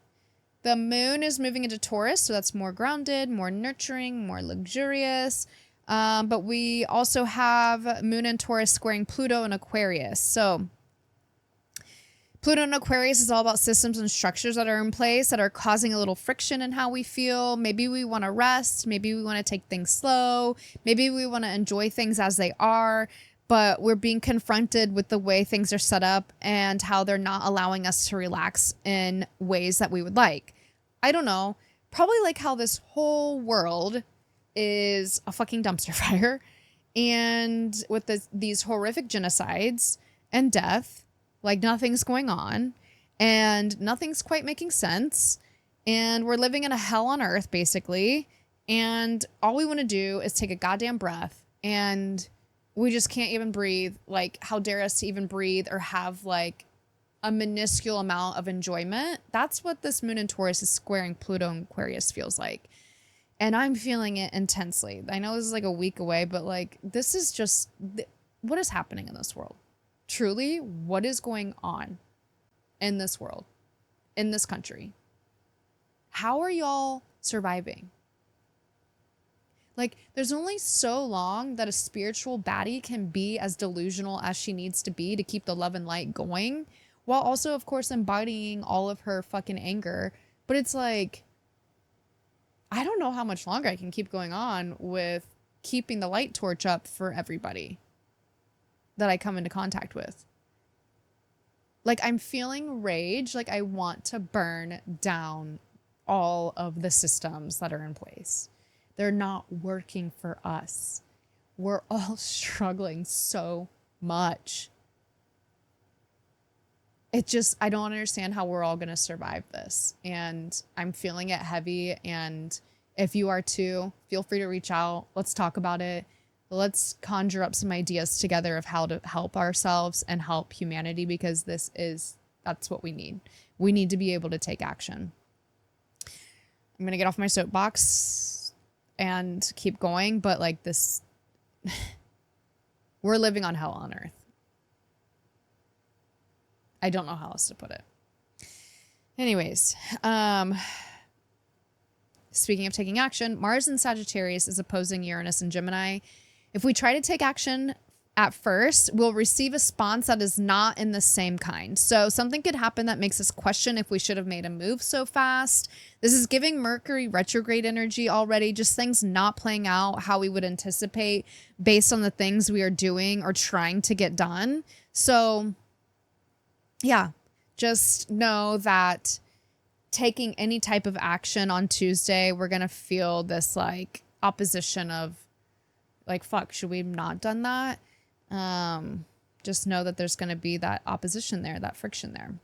The moon is moving into Taurus, so that's more grounded, more nurturing, more luxurious. But we also have moon and Taurus squaring Pluto and Aquarius. So Pluto and Aquarius is all about systems and structures that are in place that are causing a little friction in how we feel. Maybe we want to rest. Maybe we want to take things slow. Maybe we want to enjoy things as they are. But we're being confronted with the way things are set up and how they're not allowing us to relax in ways that we would like. I don't know. Probably like how this whole world is a fucking dumpster fire. And with these horrific genocides and death, like nothing's going on and nothing's quite making sense. And we're living in a hell on earth, basically. And all we want to do is take a goddamn breath, and we just can't even breathe. Like, how dare us to even breathe or have like a minuscule amount of enjoyment? That's what this moon in Taurus is squaring Pluto and Aquarius feels like. And I'm feeling it intensely. I know this is like a week away, but like, this is just what is happening in this world. Truly, what is going on in this world, in this country? How are y'all surviving? Like, there's only so long that a spiritual baddie can be as delusional as she needs to be to keep the love and light going, while also, of course, embodying all of her fucking anger. But it's like, I don't know how much longer I can keep going on with keeping the light torch up for everybody that I come into contact with. Like, I'm feeling rage. Like, I want to burn down all of the systems that are in place. They're not working for us. we're all struggling so much. I don't understand how we're all going to survive this. And I'm feeling it heavy. And if you are too, feel free to reach out. Let's talk about it. Let's conjure up some ideas together of how to help ourselves and help humanity, because that's what we need. We need to be able to take action. I'm going to get off my soapbox and keep going. But like this, we're living on hell on earth. I don't know how else to put it. Anyways, speaking of taking action, Mars in Sagittarius is opposing Uranus and Gemini. If we try to take action at first, we'll receive a response that is not in the same kind. So something could happen that makes us question if we should have made a move so fast. This is giving Mercury retrograde energy already, just things not playing out how we would anticipate based on the things we are doing or trying to get done. So yeah, just know that taking any type of action on Tuesday, we're going to feel this like opposition of like, fuck, should we have not done that? Just know that there's going to be that opposition there, that friction there.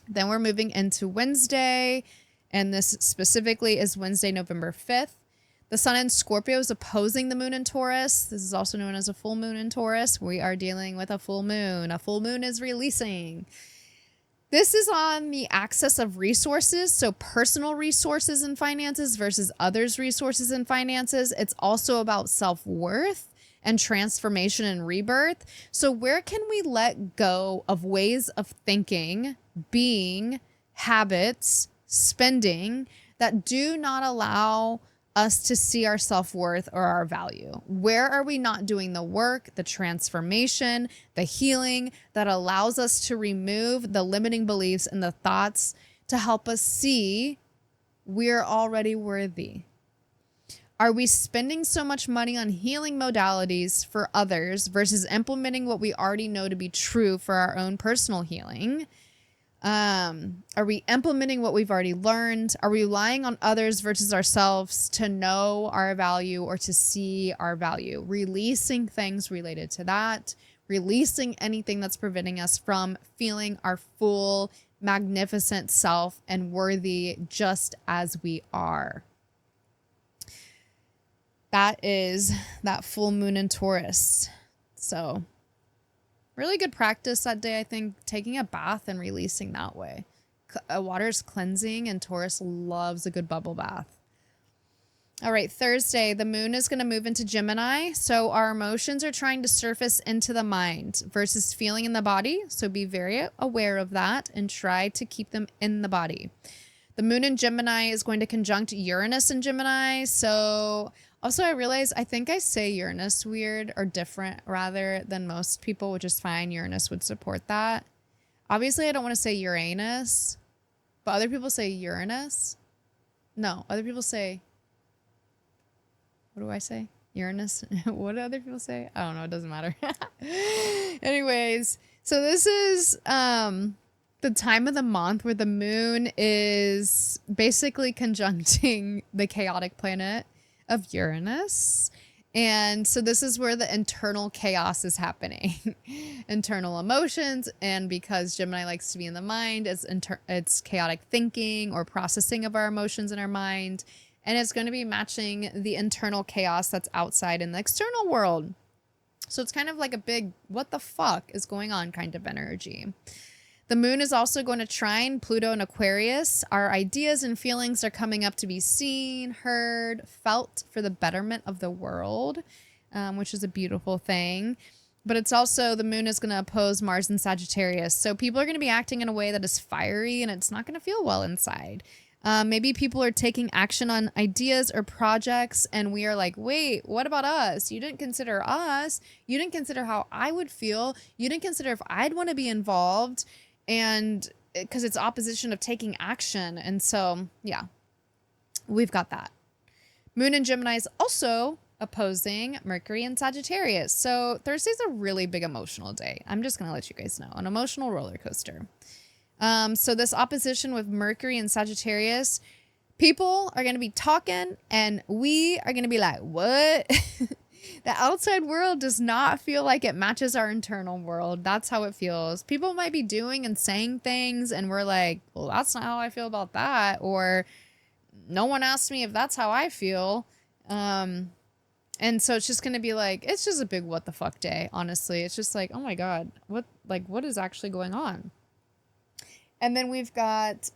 Then we're moving into Wednesday, and this specifically is Wednesday, November 5th. The sun in Scorpio is opposing the moon in Taurus. This is also known as a full moon in Taurus. We are dealing with a full moon. A full moon is releasing. This is on the axis of resources. So personal resources and finances versus others' resources and finances. It's also about self-worth and transformation and rebirth. So where can we let go of ways of thinking, being, habits, spending that do not allow us to see our self-worth or our value? Where are we not doing the work, the transformation, the healing that allows us to remove the limiting beliefs and the thoughts to help us see we're already worthy? Are we spending so much money on healing modalities for others versus implementing what we already know to be true for our own personal healing? Are we implementing what we've already learned? Are we relying on others versus ourselves to know our value or to see our value? Releasing things related to that, releasing anything that's preventing us from feeling our full, magnificent self and worthy just as we are. That is that full moon in Taurus. So really good practice that day, I think, taking a bath and releasing that way. Water's cleansing, and Taurus loves a good bubble bath. All right, Thursday, the moon is going to move into Gemini. So our emotions are trying to surface into the mind versus feeling in the body. So be very aware of that and try to keep them in the body. The moon in Gemini is going to conjunct Uranus in Gemini. So also, I realize I think I say Uranus weird or different rather than most people, which is fine. Uranus would support that. Obviously, I don't want to say Uranus, but other people say Uranus. No, other people say, what do I say? Uranus. What do other people say? I don't know. It doesn't matter. Anyways, so this is the time of the month where the moon is basically conjuncting the chaotic planet of Uranus. And so this is where the internal chaos is happening. Internal emotions. And because Gemini likes to be in the mind, it's chaotic thinking or processing of our emotions in our mind. And it's going to be matching the internal chaos that's outside in the external world. So it's kind of like a big, what the fuck is going on kind of energy. The moon is also going to trine Pluto in Aquarius. Our ideas and feelings are coming up to be seen, heard, felt for the betterment of the world, which is a beautiful thing. But it's also, the moon is going to oppose Mars in Sagittarius. So people are going to be acting in a way that is fiery and it's not going to feel well inside. Maybe people are taking action on ideas or projects and we are like, wait, what about us? You didn't consider us. You didn't consider how I would feel. You didn't consider if I'd want to be involved. And because it's opposition of taking action. And so, yeah, we've got that. Moon in Gemini is also opposing Mercury in Sagittarius. So Thursday's a really big emotional day. I'm just going to let you guys know. An emotional roller coaster. So this opposition with Mercury and Sagittarius, people are going to be talking and we are going to be like, what? The outside world does not feel like it matches our internal world. That's how it feels. People might be doing and saying things, and we're like, well, that's not how I feel about that. Or no one asked me if that's how I feel. And so it's just going to be like, it's just a big what the fuck day, honestly. It's just like, oh my God, what is actually going on? And then we've got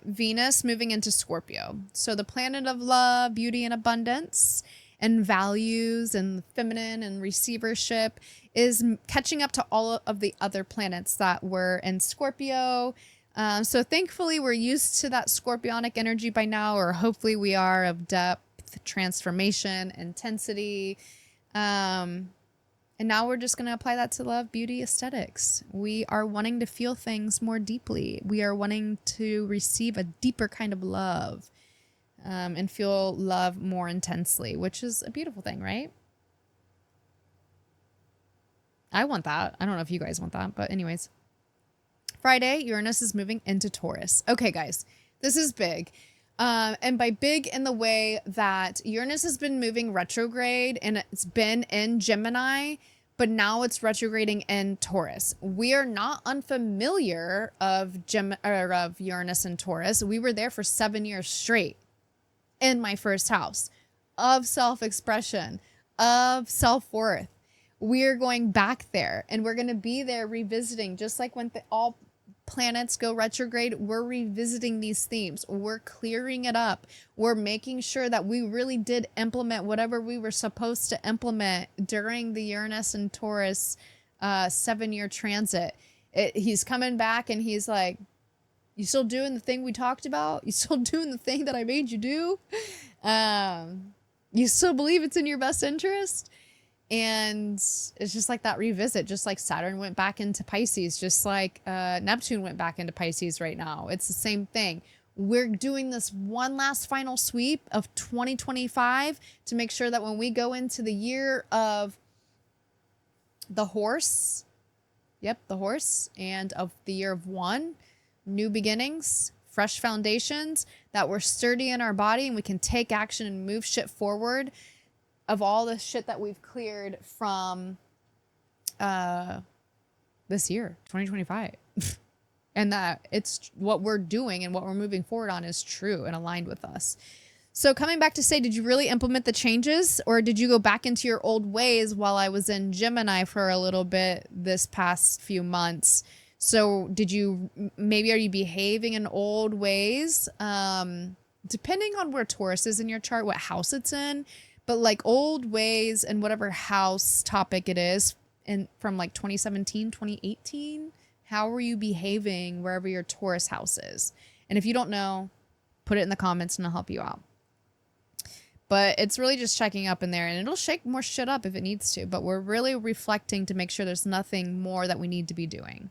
Venus moving into Scorpio. So the planet of love, beauty, and abundance, and values, and feminine, and receivership is catching up to all of the other planets that were in Scorpio. So thankfully, we're used to that scorpionic energy by now, or hopefully we are, of depth, transformation, intensity. And now we're just going to apply that to love, beauty, aesthetics. We are wanting to feel things more deeply. We are wanting to receive a deeper kind of love, and feel love more intensely, which is a beautiful thing, right? I want that. I don't know if you guys want that, but anyways. Friday, Uranus is moving into Taurus. Okay, guys, this is big. And by big in the way that Uranus has been moving retrograde and it's been in Gemini, but now it's retrograding in Taurus. We are not unfamiliar of Uranus and Taurus. We were there for 7 years straight in my first house of self-expression, of self-worth. We're going back there, and we're going to be there revisiting, just like when all planets go retrograde, we're revisiting these themes. We're clearing it up. We're making sure that we really did implement whatever we were supposed to implement during the Uranus and Taurus 7-year transit. He's coming back and he's like, you still doing the thing we talked about? You still doing the thing that I made you do? You still believe it's in your best interest? And it's just like that revisit, just like Saturn went back into Pisces, just like Neptune went back into Pisces right now. It's the same thing. We're doing this one last final sweep of 2025 to make sure that when we go into the year of the horse, the horse, and of the year of one, new beginnings, fresh foundations, that we're sturdy in our body and we can take action and move shit forward of all the shit that we've cleared from this year, 2025. And that it's what we're doing and what we're moving forward on is true and aligned with us. So coming back to say, did you really implement the changes, or did you go back into your old ways while I was in Gemini for a little bit this past few months? So did you, maybe are you behaving in old ways? Depending on where Taurus is in your chart, what house it's in, but like old ways and whatever house topic it is, and from like 2017, 2018, how are you behaving wherever your Taurus house is? And if you don't know, put it in the comments and I'll help you out. But it's really just checking up in there, and it'll shake more shit up if it needs to, but we're really reflecting to make sure there's nothing more that we need to be doing.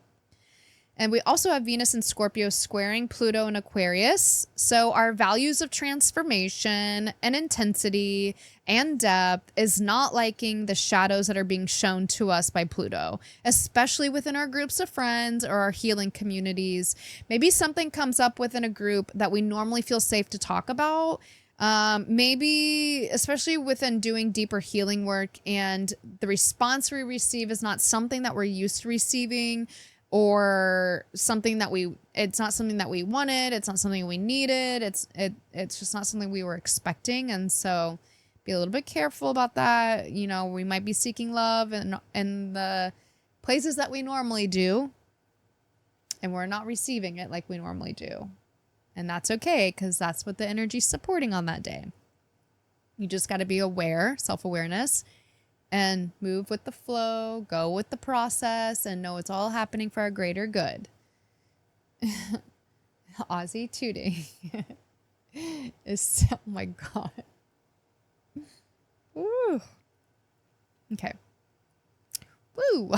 And we also have Venus and Scorpio squaring Pluto and Aquarius. So our values of transformation and intensity and depth is not liking the shadows that are being shown to us by Pluto, especially within our groups of friends or our healing communities. Maybe something comes up within a group that we normally feel safe to talk about. Maybe especially within doing deeper healing work, and the response we receive is not something that we're used to receiving, or something that it's not something that we wanted. It's not something we needed. It's just not something we were expecting. And so be a little bit careful about that. You know, we might be seeking love in the places that we normally do, and we're not receiving it like we normally do. And that's okay, because that's what the energy's supporting on that day. You just got to be aware, self-awareness, and move with the flow, go with the process, and know it's all happening for our greater good. Aussie tooting. Oh my God. Woo. Okay. Woo.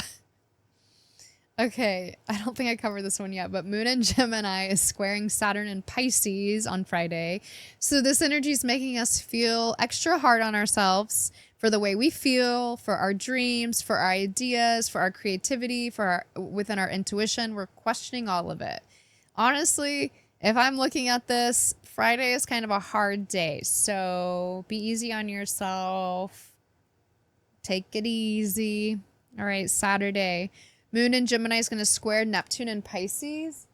Okay, I don't think I covered this one yet, but Moon in Gemini is squaring Saturn in Pisces on Friday. So this energy is making us feel extra hard on ourselves for the way we feel, for our dreams, for our ideas, for our creativity, within our intuition. We're questioning all of it. Honestly, if I'm looking at this, Friday is kind of a hard day. So be easy on yourself. Take it easy. All right, Saturday. Moon in Gemini is going to square Neptune in Pisces.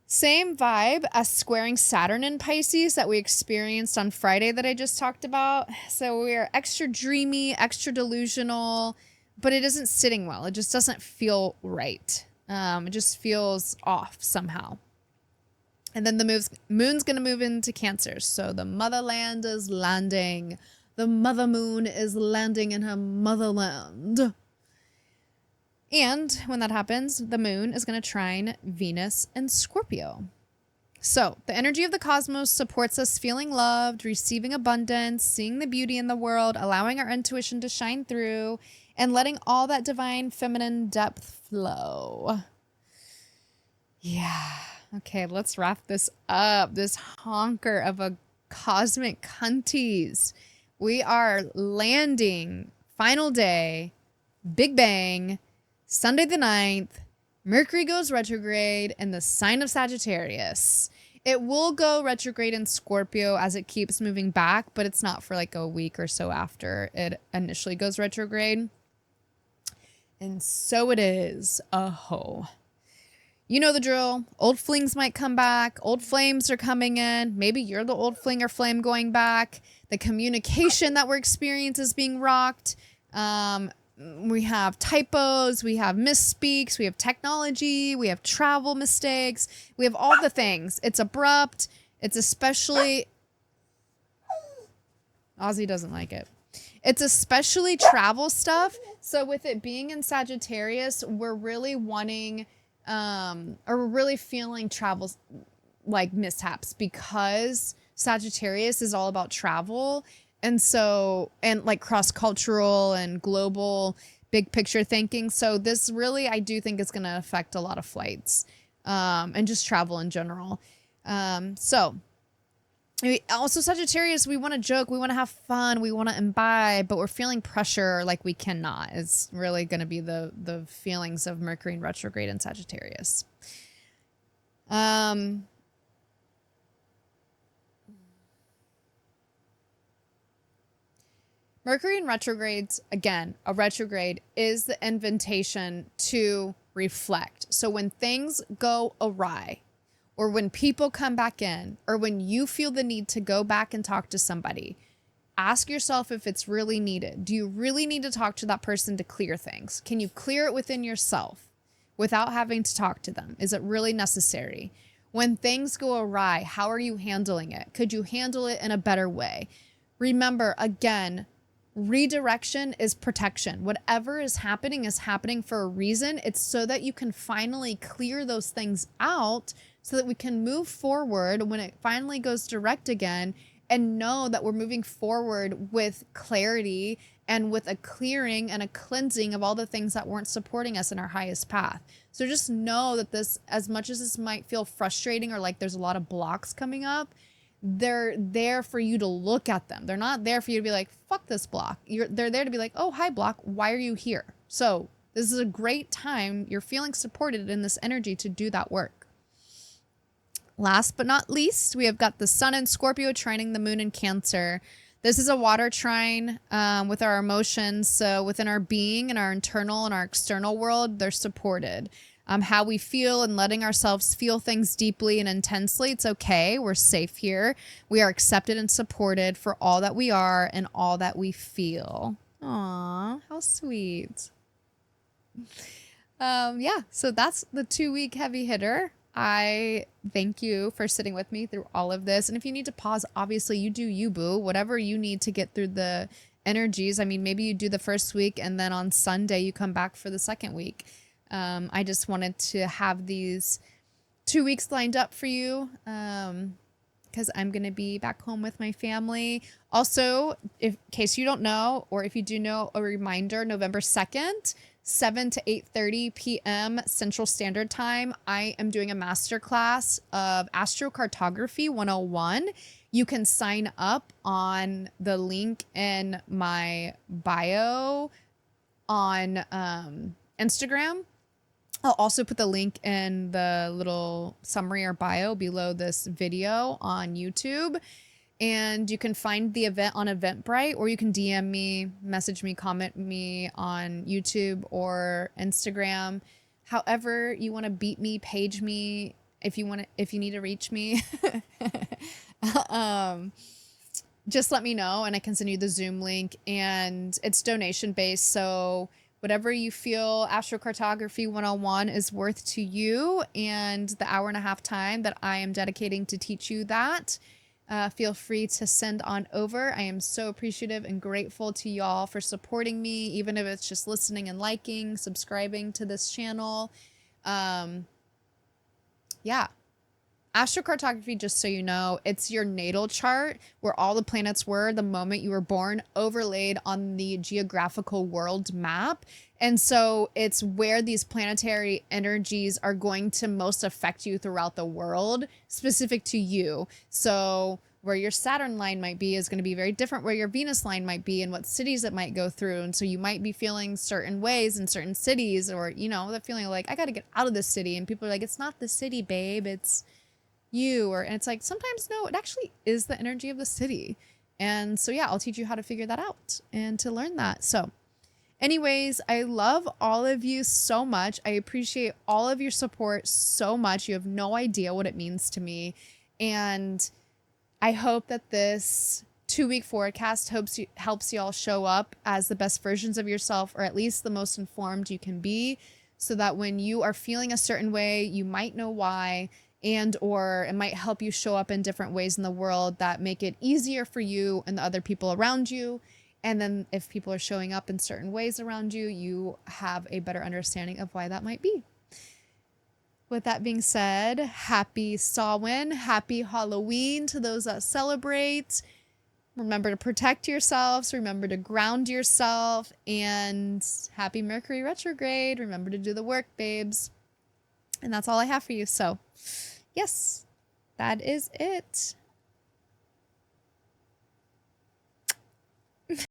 Same vibe as squaring Saturn in Pisces that we experienced on Friday that I just talked about. So we are extra dreamy, extra delusional, but it isn't sitting well. It just doesn't feel right. It just feels off somehow. And then the moon's going to move into Cancer. So the motherland is landing. The mother moon is landing in her motherland. And when that happens, the moon is going to trine Venus and Scorpio. So the energy of the cosmos supports us feeling loved, receiving abundance, seeing the beauty in the world, allowing our intuition to shine through, and letting all that divine feminine depth flow. Yeah. Okay, let's wrap this up. This honker of a cosmic cunties. We are landing, final day, Big Bang, Sunday the 9th, Mercury goes retrograde in the sign of Sagittarius. It will go retrograde in Scorpio as it keeps moving back, but it's not for like a week or so after it initially goes retrograde. And so it is. Oh. You know the drill. Old flings might come back. Old flames are coming in. Maybe you're the old fling or flame going back. The communication that we're experiencing is being rocked. We have typos, we have misspeaks, we have technology, we have travel mistakes, we have all the things. It's abrupt. It's especially... Ozzy doesn't like it. It's especially travel stuff. So with it being in Sagittarius, we're really wanting, or we're really feeling travel like mishaps because Sagittarius is all about travel. And so, and like cross-cultural and global big picture thinking. So this really, I do think it's going to affect a lot of flights, and just travel in general. So also Sagittarius, we want to joke, we want to have fun, we want to imbibe, but we're feeling pressure like we cannot. It's really going to be the feelings of Mercury in retrograde in Sagittarius. Mercury in retrogrades, again, a retrograde is the invitation to reflect. So when things go awry, or when people come back in, or when you feel the need to go back and talk to somebody, ask yourself if it's really needed. Do you really need to talk to that person to clear things? Can you clear it within yourself without having to talk to them? Is it really necessary? When things go awry, how are you handling it? Could you handle it in a better way? Remember, again, redirection is protection. Whatever is happening for a reason. It's so that you can finally clear those things out so that we can move forward when it finally goes direct again and know that we're moving forward with clarity and with a clearing and a cleansing of all the things that weren't supporting us in our highest path. So just know that this, as much as this might feel frustrating or like there's a lot of blocks coming up, they're there for you to look at them. They're not there for you to be like, fuck this block. They're there to be like, oh, hi block. Why are you here? So this is a great time. You're feeling supported in this energy to do that work. Last but not least, we have got the sun in Scorpio trining the moon in Cancer. This is a water trine with our emotions. So within our being and our internal and our external world, they're supported. How we feel and letting ourselves feel things deeply and intensely. It's okay. We're safe here. We are accepted and supported for all that we are and all that we feel. Aw, how sweet. Yeah, so that's the 2-week heavy hitter. I thank you for sitting with me through all of this. And if you need to pause, obviously you do you, boo. Whatever you need to get through the energies. I mean, maybe you do the first week and then on Sunday you come back for the second week. I just wanted to have these 2 weeks lined up for you because I'm going to be back home with my family. Also, in case you don't know, or if you do know, a reminder, November 2nd, 7 to 8:30 p.m. Central Standard Time, I am doing a masterclass of Astrocartography 101. You can sign up on the link in my bio on Instagram. I'll also put the link in the little summary or bio below this video on YouTube. And you can find the event on Eventbrite, or you can DM me, message me, comment me on YouTube or Instagram. However you want to beat me, page me if you want to, if you need to reach me. um, just let me know and I can send you the Zoom link, and it's donation based. So whatever you feel astrocartography 101 is worth to you, and the hour and a half time that I am dedicating to teach you that, feel free to send on over. I am so appreciative and grateful to y'all for supporting me, even if it's just listening and liking, subscribing to this channel. Yeah. Astrocartography, just so you know, it's your natal chart where all the planets were the moment you were born, overlaid on the geographical world map. And so it's where these planetary energies are going to most affect you throughout the world, specific to you. So where your Saturn line might be is going to be very different where your Venus line might be and what cities it might go through. And so you might be feeling certain ways in certain cities, or, you know, the feeling like, I got to get out of this city. And people are like, it's not the city, babe. It's you. Or, and it's like, sometimes no, it actually is the energy of the city. And so, yeah, I'll teach you how to figure that out and to learn that. So anyways, I love all of you so much. I appreciate all of your support so much. You have no idea what it means to me. And I hope that this 2-week forecast helps y'all show up as the best versions of yourself, or at least the most informed you can be, so that when you are feeling a certain way, you might know why, and or it might help you show up in different ways in the world that make it easier for you and the other people around you. And then if people are showing up in certain ways around you, you have a better understanding of why that might be. With that being said, happy Samhain, happy Halloween to those that celebrate. Remember to protect yourselves, remember to ground yourself, and happy Mercury retrograde. Remember to do the work, babes. And that's all I have for you. So, yes, that is it.